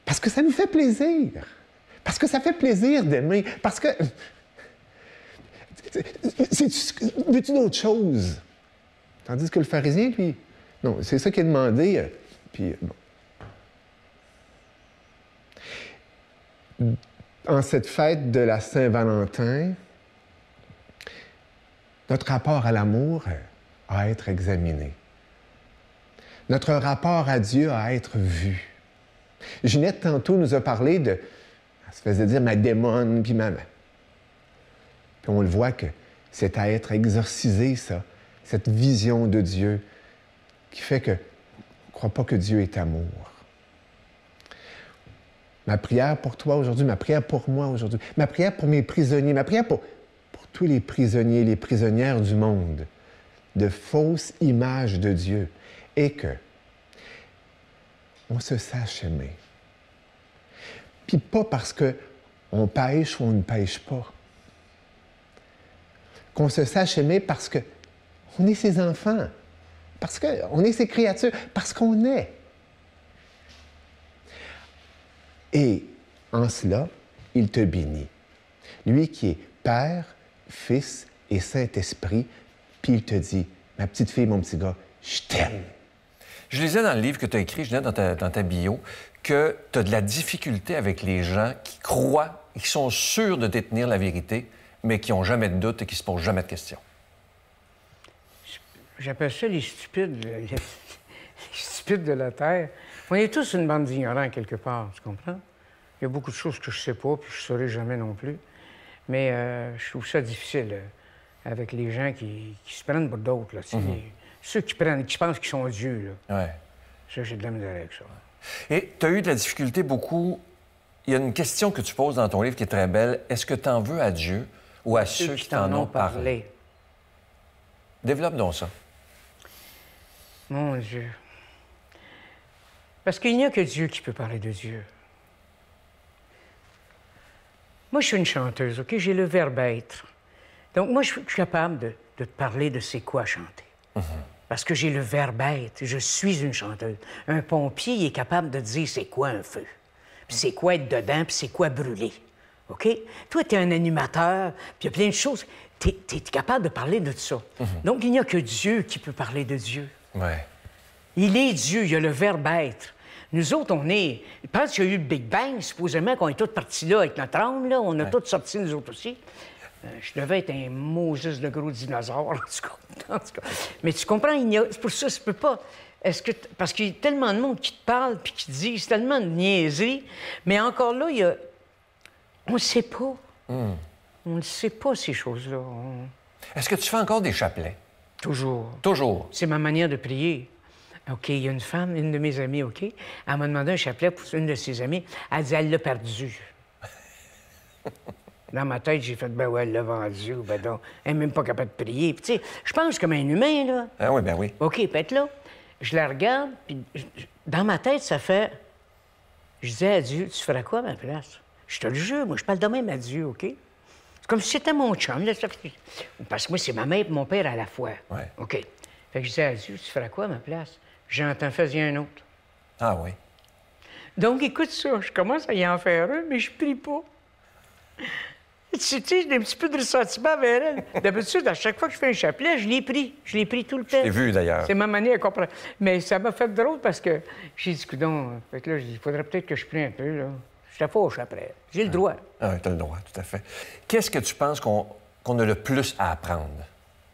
parce que ça nous fait plaisir. Parce que ça fait plaisir d'aimer. Parce que... Veux-tu d'autre chose? Tandis que le pharisien, lui, non, c'est ça qui est demandé. Puis, bon. En cette fête de la Saint-Valentin, notre rapport à l'amour a à être examiné. Notre rapport à Dieu a à être vu. Ginette, tantôt, nous a parlé de... Elle se faisait dire ma démone, puis ma... Puis on le voit que c'est à être exorcisé, ça, cette vision de Dieu qui fait qu'on ne croit pas que Dieu est amour. Ma prière pour toi aujourd'hui, ma prière pour moi aujourd'hui, ma prière pour mes prisonniers, ma prière pour tous les prisonniers, les prisonnières du monde, de fausses images de Dieu, et que on se sache aimer. Puis pas parce qu'on pêche ou on ne pêche pas. Qu'on se sache aimer parce qu'on est ses enfants, parce qu'on est ses créatures, parce qu'on est. Et en cela, il te bénit. Lui qui est Père, Fils et Saint-Esprit, puis il te dit, ma petite fille, mon petit gars, je t'aime. Je lisais dans le livre que tu as écrit, Ginette, dans ta bio, que tu as de la difficulté avec les gens qui croient et qui sont sûrs de détenir la vérité, mais qui n'ont jamais de doute et qui ne se posent jamais de questions. J'appelle ça les stupides, les stupides de la Terre. On est tous une bande d'ignorants quelque part, tu comprends? Il y a beaucoup de choses que je ne sais pas, puis je ne saurai jamais non plus. Mais je trouve ça difficile avec les gens qui se prennent pour d'autres. Là, ceux qui pensent qu'ils sont Dieu. Là. Ouais. Ça, j'ai de la misère avec ça. Et tu as eu de la difficulté beaucoup Il y a une question que tu poses dans ton livre qui est très belle. Est-ce que tu en veux à Dieu ou à ceux qui t'en ont parlé? Développe donc ça. Mon Dieu. Parce qu'il n'y a que Dieu qui peut parler de Dieu. Moi, je suis une chanteuse, OK? J'ai le verbe être. Donc, moi, je suis capable de te parler de c'est quoi chanter. Parce que j'ai le verbe être. Je suis une chanteuse. Un pompier, il est capable de dire c'est quoi un feu. Puis c'est quoi être dedans, puis c'est quoi brûler. OK? Toi, tu es un animateur, puis il y a plein de choses. Tu es capable de parler de ça. Donc, il n'y a que Dieu qui peut parler de Dieu. Ouais. Il est Dieu, il y a le verbe être. Nous autres, on est... Je pense qu'il y a eu le Big Bang, supposément qu'on est tous partis là avec notre âme, là. On a tous sorti, nous autres aussi. Je devais être un Moses de gros dinosaure, en tout cas. Mais tu comprends, c'est pour ça, ça peut pas... Parce qu'il y a tellement de monde qui te parle puis qui te disent tellement de niaiseries, mais encore là, il y a... On ne sait pas. On ne sait pas, ces choses-là. Est-ce que tu fais encore des chapelets? Toujours. Toujours? C'est ma manière de prier. OK, il y a une femme, une de mes amies, OK? Elle m'a demandé un chapelet pour une de ses amies. Elle dit, elle l'a perdu. Dans ma tête, j'ai fait, ben ouais, elle l'a vendu. Ben donc, elle n'est même pas capable de prier. Puis, tu sais, je pense comme un humain, là. Ah oui, ben oui. OK, peut-être là. Je la regarde, puis dans ma tête, ça fait... Je disais à Dieu, tu ferais quoi à ma place? Je te le jure, moi, je parle de même à Dieu, OK? C'est comme si c'était mon chum, là. Parce que moi, c'est ma mère et mon père à la fois. Ouais. OK. Fait que je disais à Dieu, tu ferais quoi à ma place? J'entends, fais-y un autre. Ah oui. Donc, écoute ça, je commence à y en faire un, mais je prie pas. Tu sais, j'ai un petit peu de ressentiment vers elle. D'habitude, à chaque fois que je fais un chapelet, je l'ai pris. Je l'ai pris tout le temps. Je l'ai vu, d'ailleurs. C'est ma manière de comprendre. Mais ça m'a fait drôle parce que j'ai dit, coudonc, fait que là, il faudrait peut-être que je prie un peu, là. Je la fauche après. J'ai le droit. Ah oui, tu as le droit, tout à fait. Qu'est-ce que tu penses qu'on a le plus à apprendre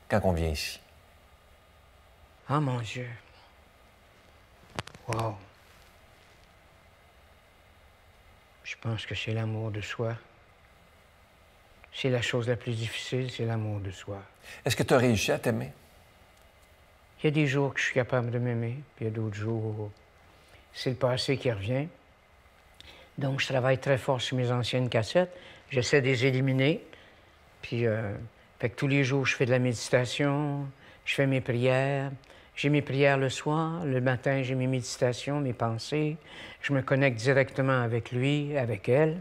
quand on vient ici? Ah, mon Dieu. Wow. Je pense que c'est l'amour de soi. C'est la chose la plus difficile, c'est l'amour de soi. Est-ce que tu as réussi à t'aimer? Il y a des jours que je suis capable de m'aimer, puis il y a d'autres jours où c'est le passé qui revient. Donc, je travaille très fort sur mes anciennes cassettes. J'essaie de les éliminer. Puis, fait que tous les jours, je fais de la méditation, je fais mes prières. J'ai mes prières le soir. Le matin, j'ai mes méditations, mes pensées. Je me connecte directement avec lui, avec elle.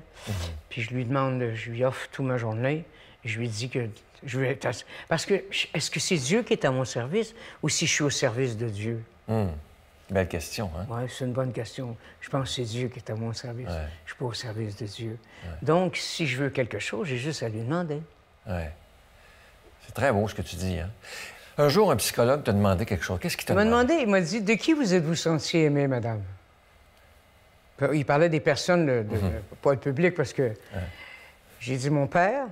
Puis je lui demande, je lui offre toute ma journée. Je lui dis que je veux être... Parce que, est-ce que c'est Dieu qui est à mon service ou si je suis au service de Dieu? Belle question, hein? Oui, c'est une bonne question. Je pense que c'est Dieu qui est à mon service. Ouais. Je suis pas au service de Dieu. Ouais. Donc, si je veux quelque chose, j'ai juste à lui demander. Oui. C'est très beau ce que tu dis, hein? Un jour, un psychologue t'a demandé quelque chose. Qu'est-ce qu'il t'a demandé? Il m'a dit, de qui vous êtes-vous senti aimé, madame? Il parlait des personnes, pas le public, parce que j'ai dit mon père,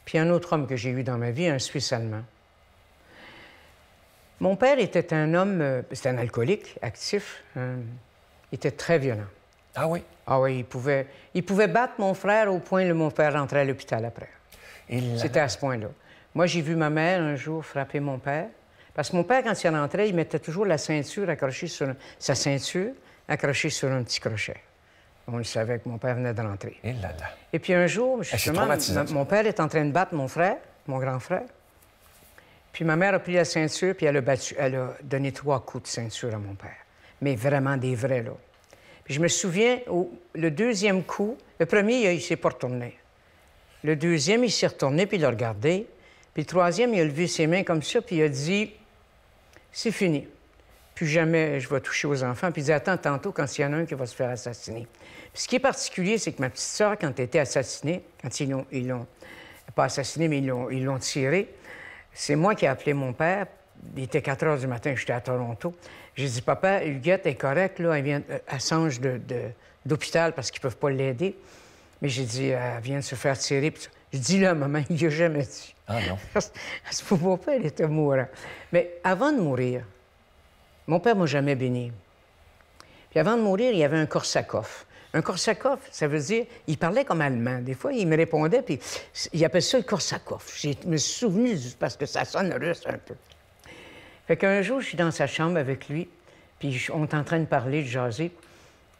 puis un autre homme que j'ai eu dans ma vie, un Suisse allemand. Mon père était un homme, c'était un alcoolique, actif. Il était très violent. Ah oui? Ah oui, il pouvait battre mon frère au point où mon père rentrait à l'hôpital après. C'était à ce point-là. Moi, j'ai vu ma mère un jour frapper mon père. Parce que mon père, quand il rentrait, il mettait toujours la ceinture accrochée sur... sa ceinture accrochée sur un petit crochet. On le savait que mon père venait de rentrer. Et là là. Et puis un jour, justement, mon père est en train de battre mon frère, mon grand frère. Puis ma mère a pris la ceinture, puis elle a donné 3 coups de ceinture à mon père. Mais vraiment des vrais, là. Puis je me souviens, le deuxième coup, le premier, il s'est pas retourné. Le deuxième, il s'est retourné, puis il a regardé. Puis le troisième, il a levé ses mains comme ça, puis il a dit, c'est fini. Plus jamais je vais toucher aux enfants. Puis il dit, attends, tantôt, quand il y en a un qui va se faire assassiner. Puis ce qui est particulier, c'est que ma petite sœur, quand elle était assassinée, quand ils l'ont pas assassinée, mais ils l'ont tirée, c'est moi qui ai appelé mon père. Il était 4 heures du matin, j'étais à Toronto. J'ai dit, papa, Huguette est correcte, là, elle change d'hôpital parce qu'ils ne peuvent pas l'aider. Mais j'ai dit, elle vient de se faire tirer. Puis je dis là, maman, il n'a jamais dit. Ah non? Parce que mon père, il était mourant. Mais avant de mourir, mon père ne m'a jamais béni. Puis avant de mourir, il y avait un Korsakov. Un Korsakov, ça veut dire, il parlait comme allemand. Des fois, il me répondait, puis il appelait ça le Korsakov. Je me suis souvenu parce que ça sonne russe un peu. Fait qu'un jour, je suis dans sa chambre avec lui, puis on est en train de parler, de jaser.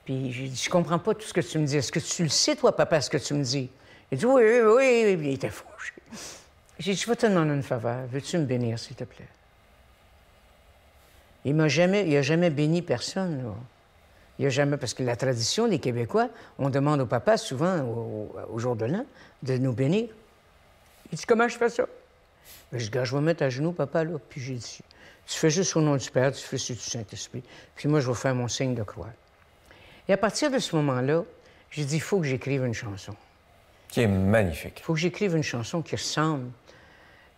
Puis j'ai dit, je comprends pas tout ce que tu me dis. Est-ce que tu le sais, toi, papa, ce que tu me dis? Il dit, oui, oui, oui. Puis il était fâché. J'ai dit, je vais te demander une faveur. Veux-tu me bénir, s'il te plaît? Il n'a jamais béni personne, là. Il n'a jamais... Parce que la tradition des Québécois, on demande au papa, souvent, au jour de l'an, de nous bénir. Il dit, comment je fais ça? Ben, je dis, je vais mettre à genoux, papa, là. Puis j'ai dit, tu fais juste au nom du Père, tu fais sur du Saint-Esprit. Puis moi, je vais faire mon signe de croix. Et à partir de ce moment-là, j'ai dit, il faut que j'écrive une chanson. Qui est magnifique. Il faut que j'écrive une chanson qui ressemble.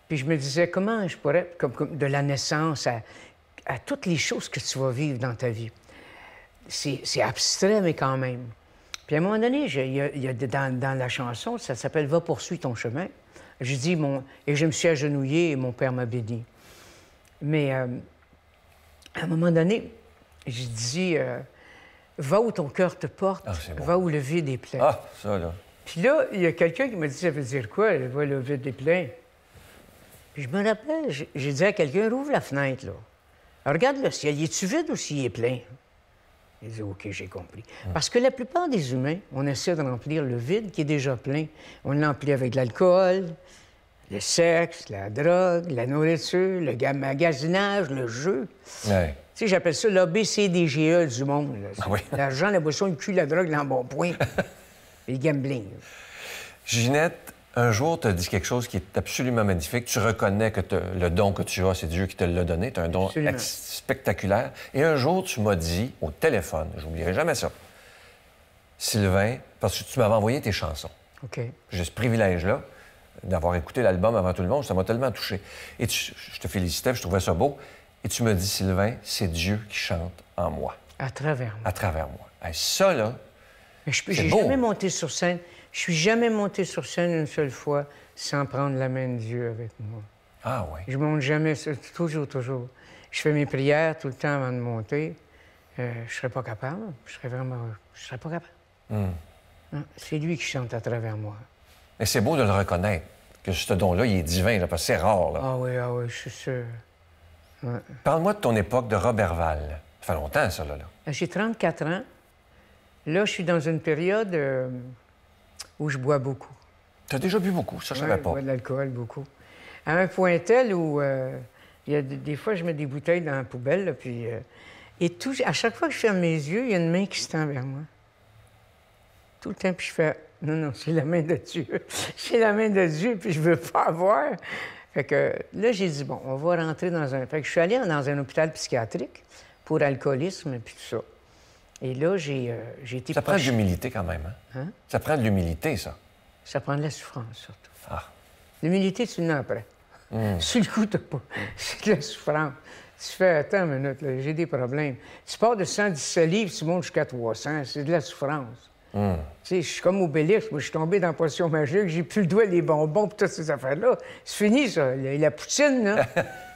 Puis je me disais, comment je pourrais, comme de la naissance à toutes les choses que tu vas vivre dans ta vie. C'est abstrait, mais quand même. Puis à un moment donné, il y a dans la chanson, ça s'appelle « Va poursuivre ton chemin ». Je dis, et je me suis agenouillé et mon père m'a béni. Mais à un moment donné, je dis, va où ton cœur te porte, va où le vide est plein. Ah, ça, là. Puis là, il y a quelqu'un qui m'a dit, ça veut dire quoi, va le vide est plein? Puis je me rappelle, j'ai dit à quelqu'un, rouvre la fenêtre, là. Alors, regarde le ciel, est-tu vide ou s'il est plein? Il dit, OK, j'ai compris. Parce que la plupart des humains, on essaie de remplir le vide qui est déjà plein. On l'emplit avec l'alcool, le sexe, la drogue, la nourriture, le magasinage, le jeu. Ouais. Tu sais, j'appelle ça l'ABCDGE du monde. Ah oui. L'argent, la boisson, le cul, la drogue, l'embonpoint. Et le gambling. Ginette, un jour, tu as dit quelque chose qui est absolument magnifique. Tu reconnais que le don que tu as, c'est Dieu qui te l'a donné. Tu as un don spectaculaire. Et un jour, tu m'as dit, au téléphone, j'oublierai jamais ça, Sylvain, parce que tu m'avais envoyé tes chansons. OK. J'ai ce privilège-là d'avoir écouté l'album avant tout le monde. Ça m'a tellement touché. Et je te félicitais, je trouvais ça beau. Et tu me dis, Sylvain, c'est Dieu qui chante en moi. À travers moi. À travers moi. Et ça, là, j'ai jamais monté sur scène. Je suis jamais monté sur scène une seule fois sans prendre la main de Dieu avec moi. Ah oui. Je monte jamais, toujours. Je fais mes prières tout le temps avant de monter. Je serais pas capable. Je serais pas capable. C'est lui qui chante à travers moi. Et c'est beau de le reconnaître, que ce don-là, il est divin, là, parce que c'est rare, là. Ah oui, je suis sûr. Ouais. Parle-moi de ton époque de Roberval. Ça fait longtemps, ça, là. J'ai 34 ans. Là, je suis dans une période où je bois beaucoup. Tu as déjà bu beaucoup, ça, je savais pas. Je bois de l'alcool, beaucoup. À un point tel où, il y a des fois, je mets des bouteilles dans la poubelle, là, puis... à chaque fois que je ferme mes yeux, il y a une main qui se tend vers moi. Tout le temps, puis je fais... Non, c'est la main de Dieu. C'est la main de Dieu, puis je veux pas avoir. Fait que là, j'ai dit, bon, on va rentrer dans un... Fait que je suis allé dans un hôpital psychiatrique pour alcoolisme, puis tout ça. Et là, j'ai été... Ça prend de l'humilité, quand même, hein? Ça prend de l'humilité, ça. Ça prend de la souffrance, surtout. Ah. L'humilité, tu l'as après. Sur le coup, t'as pas... C'est de la souffrance. Tu fais, attends une minute, là, j'ai des problèmes. Tu pars de 117 livres, tu montes jusqu'à 300, c'est de la souffrance. Tu sais, je suis comme Obélix, moi, je suis tombé dans la potion magique, j'ai plus le doigt, les bonbons, puis toutes ces affaires-là. C'est fini, ça. La poutine, là.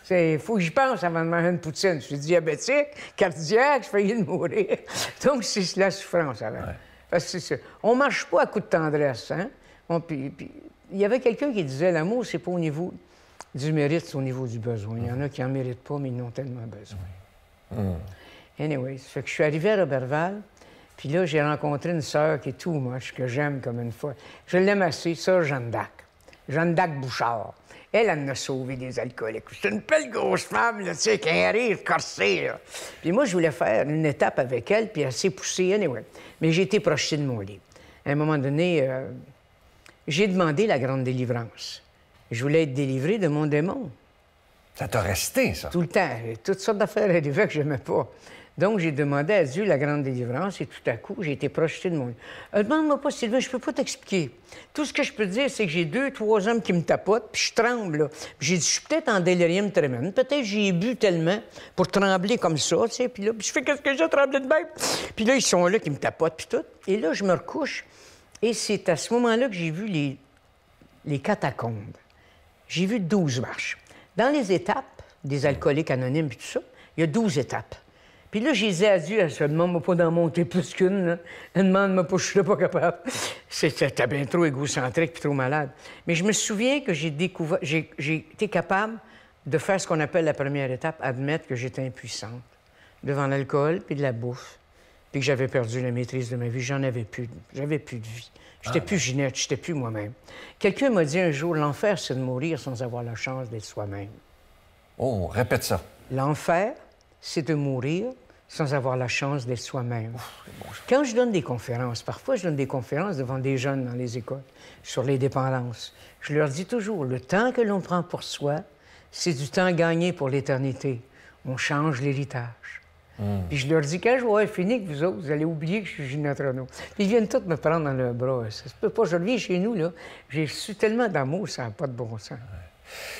Il faut que j'y pense avant de manger une poutine. Je suis diabétique, cardiaque, j'ai failli de mourir. Donc, c'est la souffrance avant. Ouais. Parce que c'est ça. On marche pas à coup de tendresse, hein? Puis, il y avait quelqu'un qui disait, l'amour, c'est pas au niveau du mérite, c'est au niveau du besoin. Il y en a qui en méritent pas, mais ils en ont tellement besoin. Anyway, ça fait que je suis arrivé à Roberval, puis là, j'ai rencontré une sœur qui est tout moche, que j'aime comme une fois. Je l'aime assez, sœur Jeanne d'Arc. Jeanne d'Arc Bouchard. Elle en a sauvé des alcooliques. C'est une belle grosse femme, là, tu sais, qui a un rire corsé, là. Puis moi, je voulais faire une étape avec elle, puis elle s'est poussée, anyway. Mais j'ai été projeté de mon lit. À un moment donné, j'ai demandé la grande délivrance. Je voulais être délivré de mon démon. Ça t'a resté, ça? Tout le temps. Toutes sortes d'affaires arrivaient que je n'aimais pas. Donc, j'ai demandé à Dieu la grande délivrance et tout à coup, j'ai été projeté de mon lit. Demande-moi pas, Sylvain, je peux pas t'expliquer. Tout ce que je peux te dire, c'est que j'ai 2, 3 hommes qui me tapotent, puis je tremble, là. Puis j'ai dit, je suis peut-être en délirium tremens. Peut-être j'ai bu tellement pour trembler comme ça, tu sais. Puis là, je fais qu'est-ce que j'ai tremblé de même? Puis là, ils sont là qui me tapotent, puis tout. Et là, je me recouche. Et c'est à ce moment-là que j'ai vu les catacombes. J'ai vu 12 marches. Dans les étapes des alcooliques anonymes et tout ça, il y a 12 étapes. Puis là, j'ai dit à Dieu, elle se demande pas d'en monter plus qu'une, là. Elle demande-moi pas, je suis pas capable. C'était bien trop égocentrique puis trop malade. Mais je me souviens que j'ai été capable de faire ce qu'on appelle la première étape, admettre que j'étais impuissante devant l'alcool puis de la bouffe. puis que j'avais perdu la maîtrise de ma vie, j'avais plus de vie. J'étais plus Ginette, j'étais plus moi-même. Quelqu'un m'a dit un jour, l'enfer, c'est de mourir sans avoir la chance d'être soi-même. Oh, répète ça. L'enfer, c'est de mourir sans avoir la chance d'être soi-même. Quand je donne des conférences, parfois je donne des conférences devant des jeunes dans les écoles sur les dépendances, je leur dis toujours, le temps que l'on prend pour soi, c'est du temps gagné pour l'éternité. On change l'héritage. Puis je leur dis, quand je vais avoir fini avec vous autres, vous allez oublier que je suis Ginette Renault. Puis ils viennent tous me prendre dans le bras. Ça se peut pas. Je reviens chez nous, là. J'ai reçu tellement d'amour, ça n'a pas de bon sens.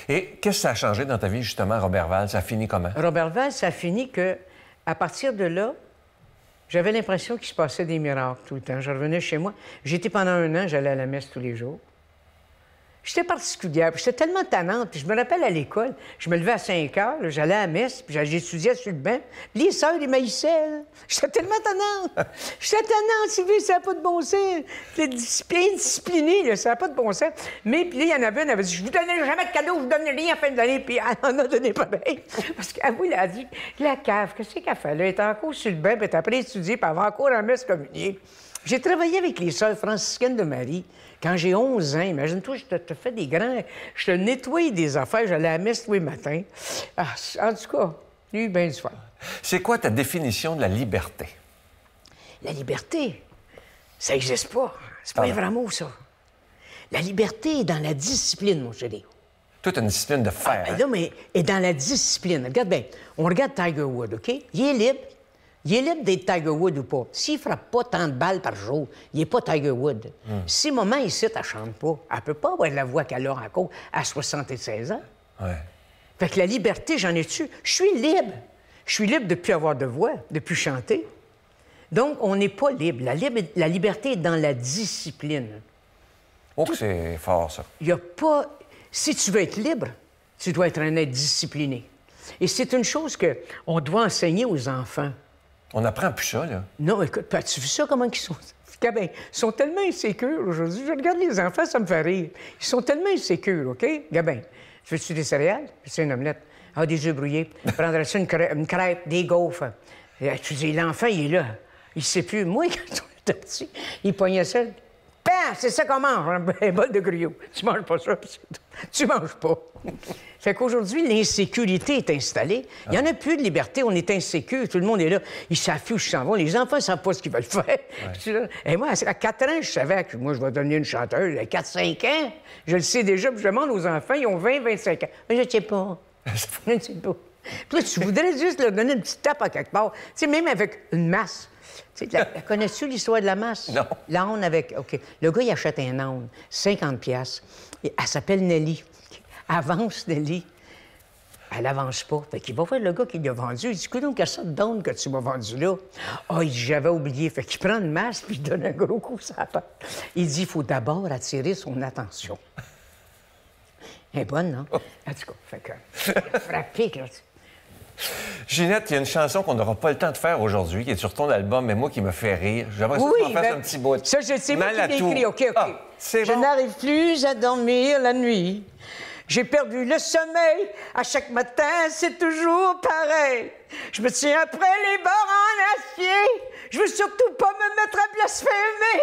Et qu'est-ce que ça a changé dans ta vie, justement, Roberval? Ça a fini comment? Roberval, ça a fini que, à partir de là, j'avais l'impression qu'il se passait des miracles tout le temps. Je revenais chez moi. J'étais pendant 1 an, j'allais à la messe tous les jours. J'étais particulière, puis j'étais tellement tannante. Puis je me rappelle à l'école, je me levais à 5 heures, là, j'allais à la messe, puis j'étudiais sur le banc. Puis les sœurs, ils m'haïssaient. Là. J'étais tellement tannante. J'étais tannante, Sylvie, ça n'a pas de bon sens. J'étais disciplinée, là, ça n'a pas de bon sens. Mais puis là, il y en avait une, elle avait dit, je vous donnerai jamais de cadeau, je vous donnerai rien à la fin de l'année. Puis elle en a donné pareil. Parce qu'elle elle a dit, la cave, qu'est-ce qu'elle fait là? Elle était encore sur le banc, puis elle était après étudier, puis elle avait encore la messe communiée. J'ai travaillé avec les sœurs franciscaines de Marie. Quand j'ai 11 ans, imagine-toi, je te fais des grands... Je te nettoyais des affaires, j'allais à la messe tous les matins. Ah, en tout cas, j'ai eu bien du fun. C'est quoi ta définition de la liberté? La liberté, ça n'existe pas. C'est pas un vrai mot, ça. La liberté est dans la discipline, mon chéri. Toute une discipline de fer. Ben là, mais est dans la discipline. Regarde bien, on regarde Tiger Woods, OK? Il est libre. Il est libre d'être Tiger Woods ou pas. S'il ne frappe pas tant de balles par jour, il n'est pas Tiger Woods. Si maman, ici, elle ne chante pas, elle ne peut pas avoir la voix qu'elle a encore à 76 ans. Ouais. Fait que la liberté, j'en ai dessus. Je suis libre. Je suis libre de ne plus avoir de voix, de ne plus chanter. Donc, on n'est pas libre. La liberté est dans la discipline. Oh, que c'est fort, ça. Il n'y a pas... Si tu veux être libre, tu dois être un être discipliné. Et c'est une chose qu'on doit enseigner aux enfants. On n'apprend plus ça, là. Non, écoute, as-tu vu ça, comment ils sont? Ils sont tellement insécures aujourd'hui. Je regarde les enfants, ça me fait rire. Ils sont tellement insécures, OK? Gabin, veux-tu des céréales? Veux-tu une omelette? Ah, des œufs brouillés. Prendrais-tu une crêpe, des gaufres? Et, tu dis, l'enfant, il est là. Il ne sait plus. Moi, quand on était petit, il pognait ça. Pam! C'est ça qu'on mange, un bol de gruyot. Tu manges pas ça, tu manges pas. Fait qu'aujourd'hui, l'insécurité est installée. Il n'y en a plus de liberté, on est insécure, tout le monde est là. Ils savent où ils s'en vont. Les enfants ne savent pas ce qu'ils veulent faire. Ouais. Et moi, à 4 ans, je savais que moi, je vais devenir une chanteuse. À 4-5 ans, je le sais déjà, puis je demande aux enfants, ils ont 20-25 ans. Mais je ne sais pas. Je ne sais pas. Puis là, tu voudrais juste leur donner une petite tape à quelque part. Tu sais, même avec une masse. Connais-tu l'histoire de la masse? Non. L'âne avec... OK. Le gars, il achète un âne, 50$. Elle s'appelle Nelly. Avance, Nelly. Elle avance pas. Fait qu'il va voir le gars qui l'a vendu. Il dit, écoute, quelle sorte d'âne que tu m'as vendu là? Ah, il dit, j'avais oublié. Fait qu'il prend une masse puis il donne un gros coup sur la tête. Il dit, il faut d'abord attirer son attention. Elle est bonne, non? Oh. En tout cas, fait que... frappé, là. Ginette, il y a une chanson qu'on n'aura pas le temps de faire aujourd'hui, qui est sur ton album, mais moi qui me fait rire. J'aimerais ça que tu m'en fasses un petit bout. Ça, je sais, moi qui l'ai écrit. OK. Ah, c'est je bon. n'arrive plus à dormir la nuit. J'ai perdu le sommeil. À chaque matin, c'est toujours pareil. Je me tiens après les bords en acier. Je veux surtout pas me mettre à blasphémer.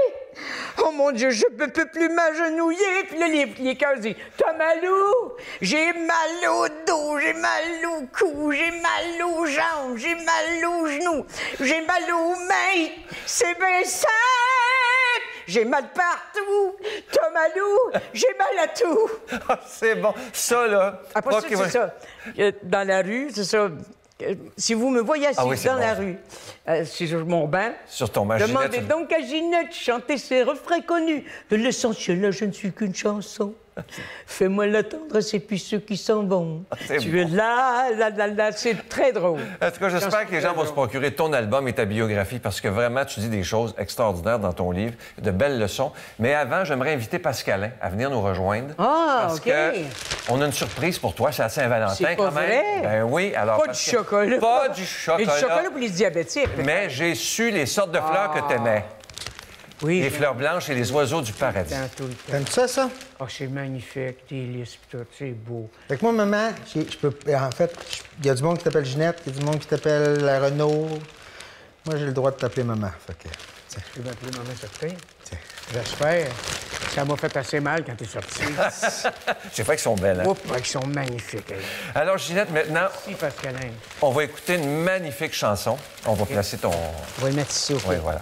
Oh mon Dieu, je ne peux plus m'agenouiller. Puis là, les cœurs disent, t'as mal où? J'ai mal au dos, j'ai mal au cou, j'ai mal aux jambes, j'ai mal aux genoux, j'ai mal aux mains. C'est bien simple. J'ai mal partout. T'as mal où? J'ai mal à tout. Ah, c'est bon. Ça, là... Après ça, c'est ça. Dans la rue, c'est ça. Si vous me voyez assis dans la rue, sur mon banc, sur ton banc, demandez donc à Ginette de chanter ses refrains connus. De l'essentiel, là, je ne suis qu'une chanson. Fais-moi la tendresse et puis ceux qui s'en vont. Tu es là, c'est très drôle. En tout cas, j'espère que les gens vont se procurer ton album et ta biographie parce que vraiment, tu dis des choses extraordinaires dans ton livre, de belles leçons. Mais avant, j'aimerais inviter Pascalin à venir nous rejoindre. Ah, parce OK. qu'on a une surprise pour toi, c'est à Saint-Valentin c'est quand pas même. Vrai? Ben oui, alors... Pas du chocolat. Pas du chocolat. Mais du chocolat pour les diabétiques. Mais j'ai su les sortes de fleurs que t'aimais. Oui. Les fleurs blanches et les oiseaux du paradis. T'aimes ça? Oh, c'est magnifique, des listes, tout, c'est beau. Fait que moi, maman, je peux... En fait, il y a du monde qui t'appelle Ginette, il y a du monde qui t'appelle la Renault, Moi, j'ai le droit de t'appeler maman. Fait que, tiens. Tu veux m'appeler maman Sophie? Tiens. J'espère. Ça m'a fait assez mal quand t'es sorti. J'ai fait qu'ils sont belles, hein? Oups, ils sont magnifiques. Elles. Alors, Ginette, maintenant, Si, Pascaline. on va écouter une magnifique chanson. On va placer ton... On va le mettre ici au Oui, voilà.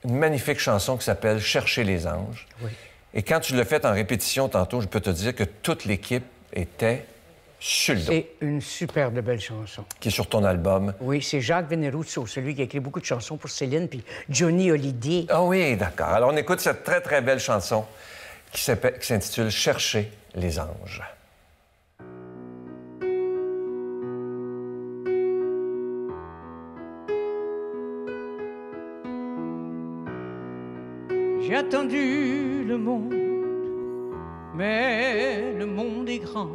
Une magnifique chanson qui s'appelle « Chercher les anges ». Oui. Et quand tu l'as faite en répétition tantôt, je peux te dire que toute l'équipe était sur le dos, C'est une super de belle chanson. qui est sur ton album. Oui, c'est Jacques Veneruccio, celui qui a écrit beaucoup de chansons pour Céline, puis Johnny Hallyday. Ah oui, d'accord. Alors, on écoute cette très, très belle chanson qui s'intitule « Chercher les anges ». J'ai attendu le monde, mais le monde est grand.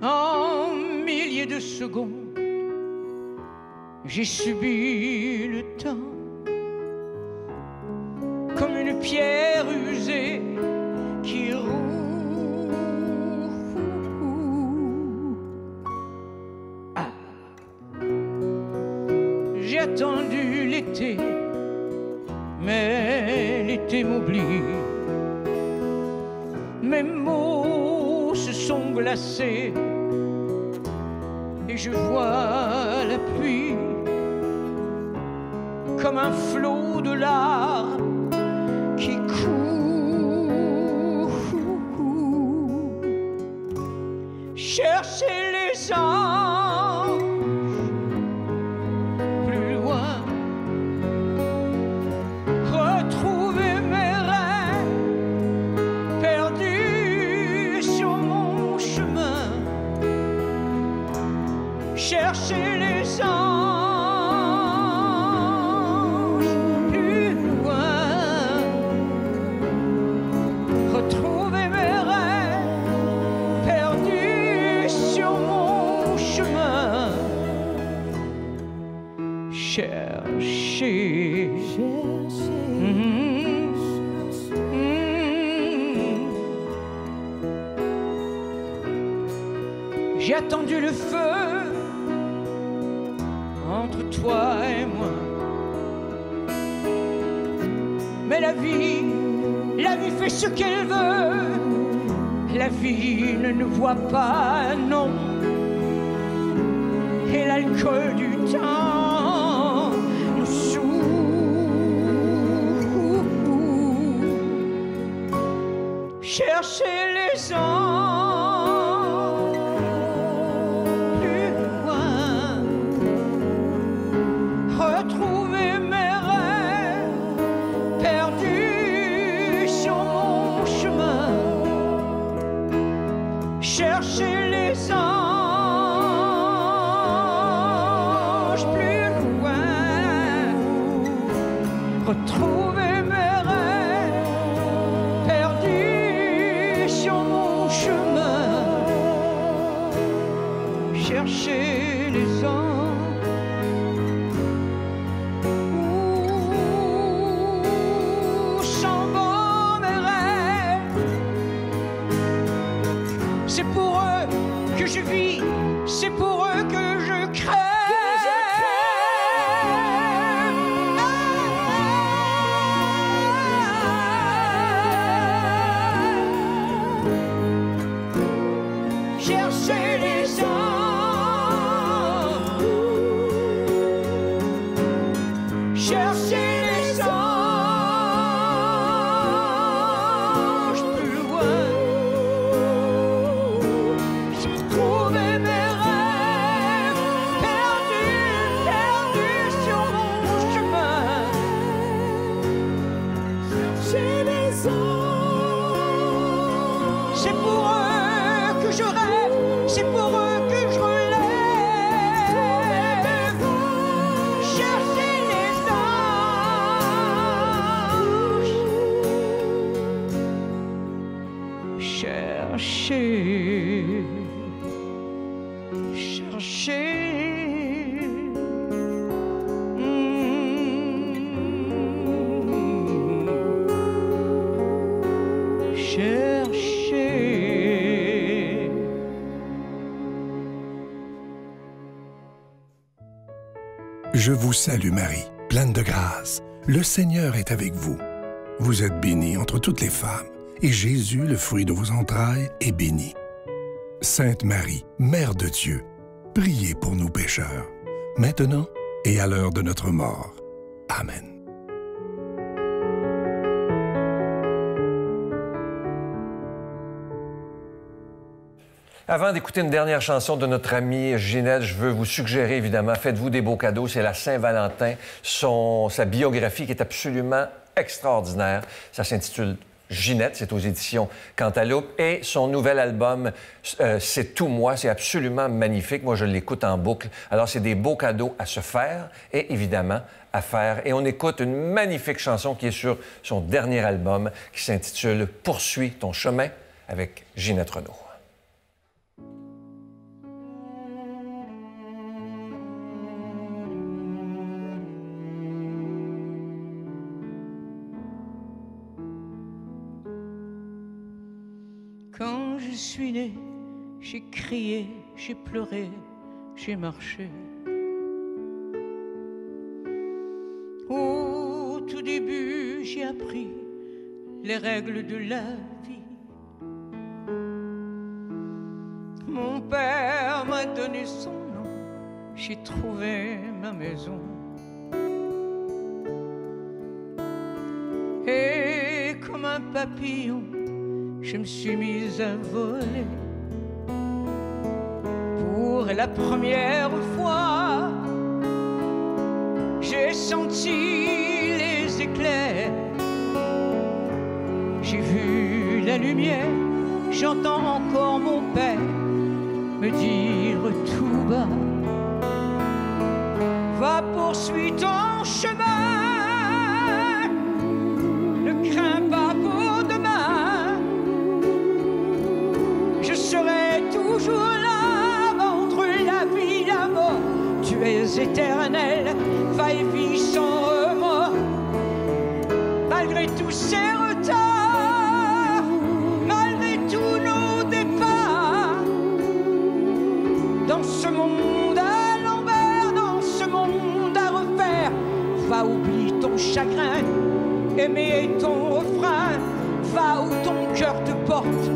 En milliers de secondes, j'ai subi le temps comme une pierre usée qui roule. Ah. J'ai attendu l'été, mais l'été m'oublie. Mes mots se sont glacés et je vois la pluie comme un flot de larmes qui coule. Chercher les anges plus loin, retrouver mes rêves perdus sur mon chemin, chercher les anges plus loin, retrouver mes rêves perdus sur mon chemin, chercher. J'ai attendu le feu entre toi et moi, mais la vie fait ce qu'elle veut. La vie ne voit pas, non, et l'alcool du temps nous saoule. Chercher les anges plus loin, retrouver mes rêves perdus sur mon chemin, chercher les anges plus loin, retrouver mes rêves perdus sur mon chemin, chercher les anges. Où s'en vont mes rêves? C'est pour eux que je vis, c'est pour eux que je crève. Chercher les anges, chercher les anges plus loin, trouver mes rêves perdus sur mon chemin, chercher les anges. C'est pour eux que je rêve, c'est pour eux que je relève. Chercher les anges, chercher. Chercher. Je vous salue Marie, pleine de grâce. Le Seigneur est avec vous. Vous êtes bénie entre toutes les femmes, et Jésus, le fruit de vos entrailles, est béni. Sainte Marie, Mère de Dieu, priez pour nous pécheurs, maintenant et à l'heure de notre mort. Amen. Avant d'écouter une dernière chanson de notre amie Ginette, je veux vous suggérer, évidemment, faites-vous des beaux cadeaux. C'est la Saint-Valentin. Sa biographie qui est absolument extraordinaire. Ça s'intitule Ginette, c'est aux éditions Cantaloupe. Et son nouvel album, C'est tout moi. C'est absolument magnifique. Moi, je l'écoute en boucle. Alors, c'est des beaux cadeaux à se faire et, évidemment, à faire. Et on écoute une magnifique chanson qui est sur son dernier album qui s'intitule Poursuis ton chemin avec Ginette Renaud. Quand je suis née, j'ai crié, j'ai pleuré, j'ai marché. Au tout début, j'ai appris les règles de la vie. Mon père m'a donné son nom, j'ai trouvé ma maison. Et comme un papillon, je me suis mise à voler. Pour la première fois, j'ai senti les éclairs. J'ai vu la lumière, j'entends encore mon père me dire tout bas: va poursuivre ton chemin, ne crains pas pour demain. Je serai toujours là entre la vie et la mort. Tu es éternel, va et vis sans remords. Malgré tous ces retards, malgré tous nos départs, dans ce monde à l'envers, dans ce monde à refaire, va oublier ton chagrin, aimer ton refrain. Va où ton cœur te porte,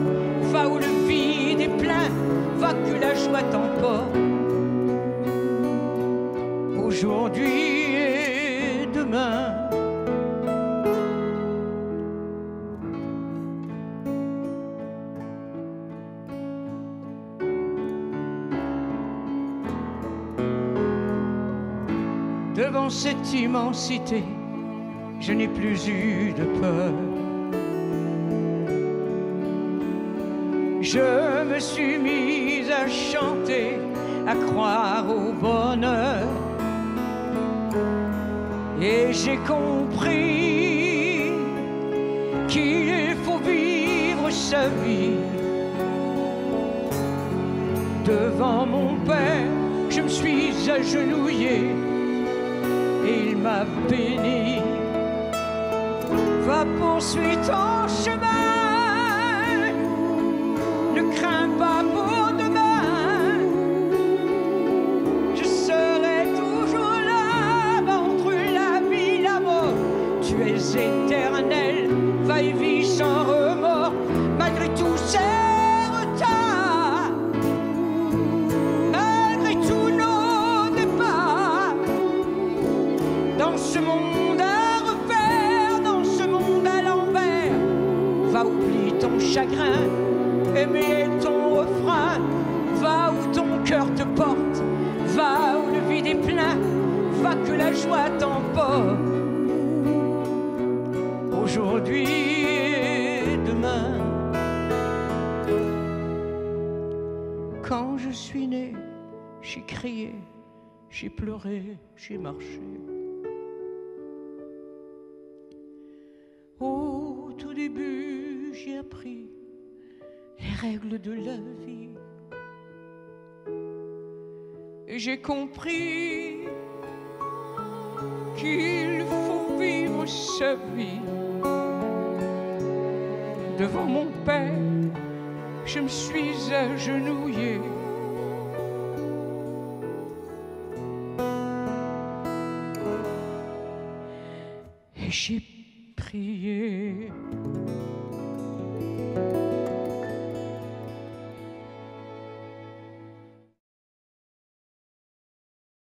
va où le vide est plein, va que la joie t'emporte. Aujourd'hui et demain. Devant cette immensité, je n'ai plus eu de peur. Je me suis mise à chanter, à croire au bonheur. Et j'ai compris qu'il faut vivre sa vie. Devant mon père, je me suis agenouillé et il m'a béni. Va poursuivre ton chemin, ne crains pas pour demain. Je serai toujours là entre la vie et la mort. Tu es éternel, va et vis sans remords. Malgré tous ces retards, malgré tous nos départs, dans ce monde à refaire, dans ce monde à l'envers, va oublier ton chagrin, aimer ton refrain. Va où ton cœur te porte, va où le vide est plein, va que la joie t'emporte. Aujourd'hui et demain. Quand je suis né, j'ai crié, j'ai pleuré, j'ai marché. Au tout début, j'ai appris les règles de la vie. Et j'ai compris qu'il faut vivre sa vie. Devant mon père, je me suis agenouillé j'ai prié.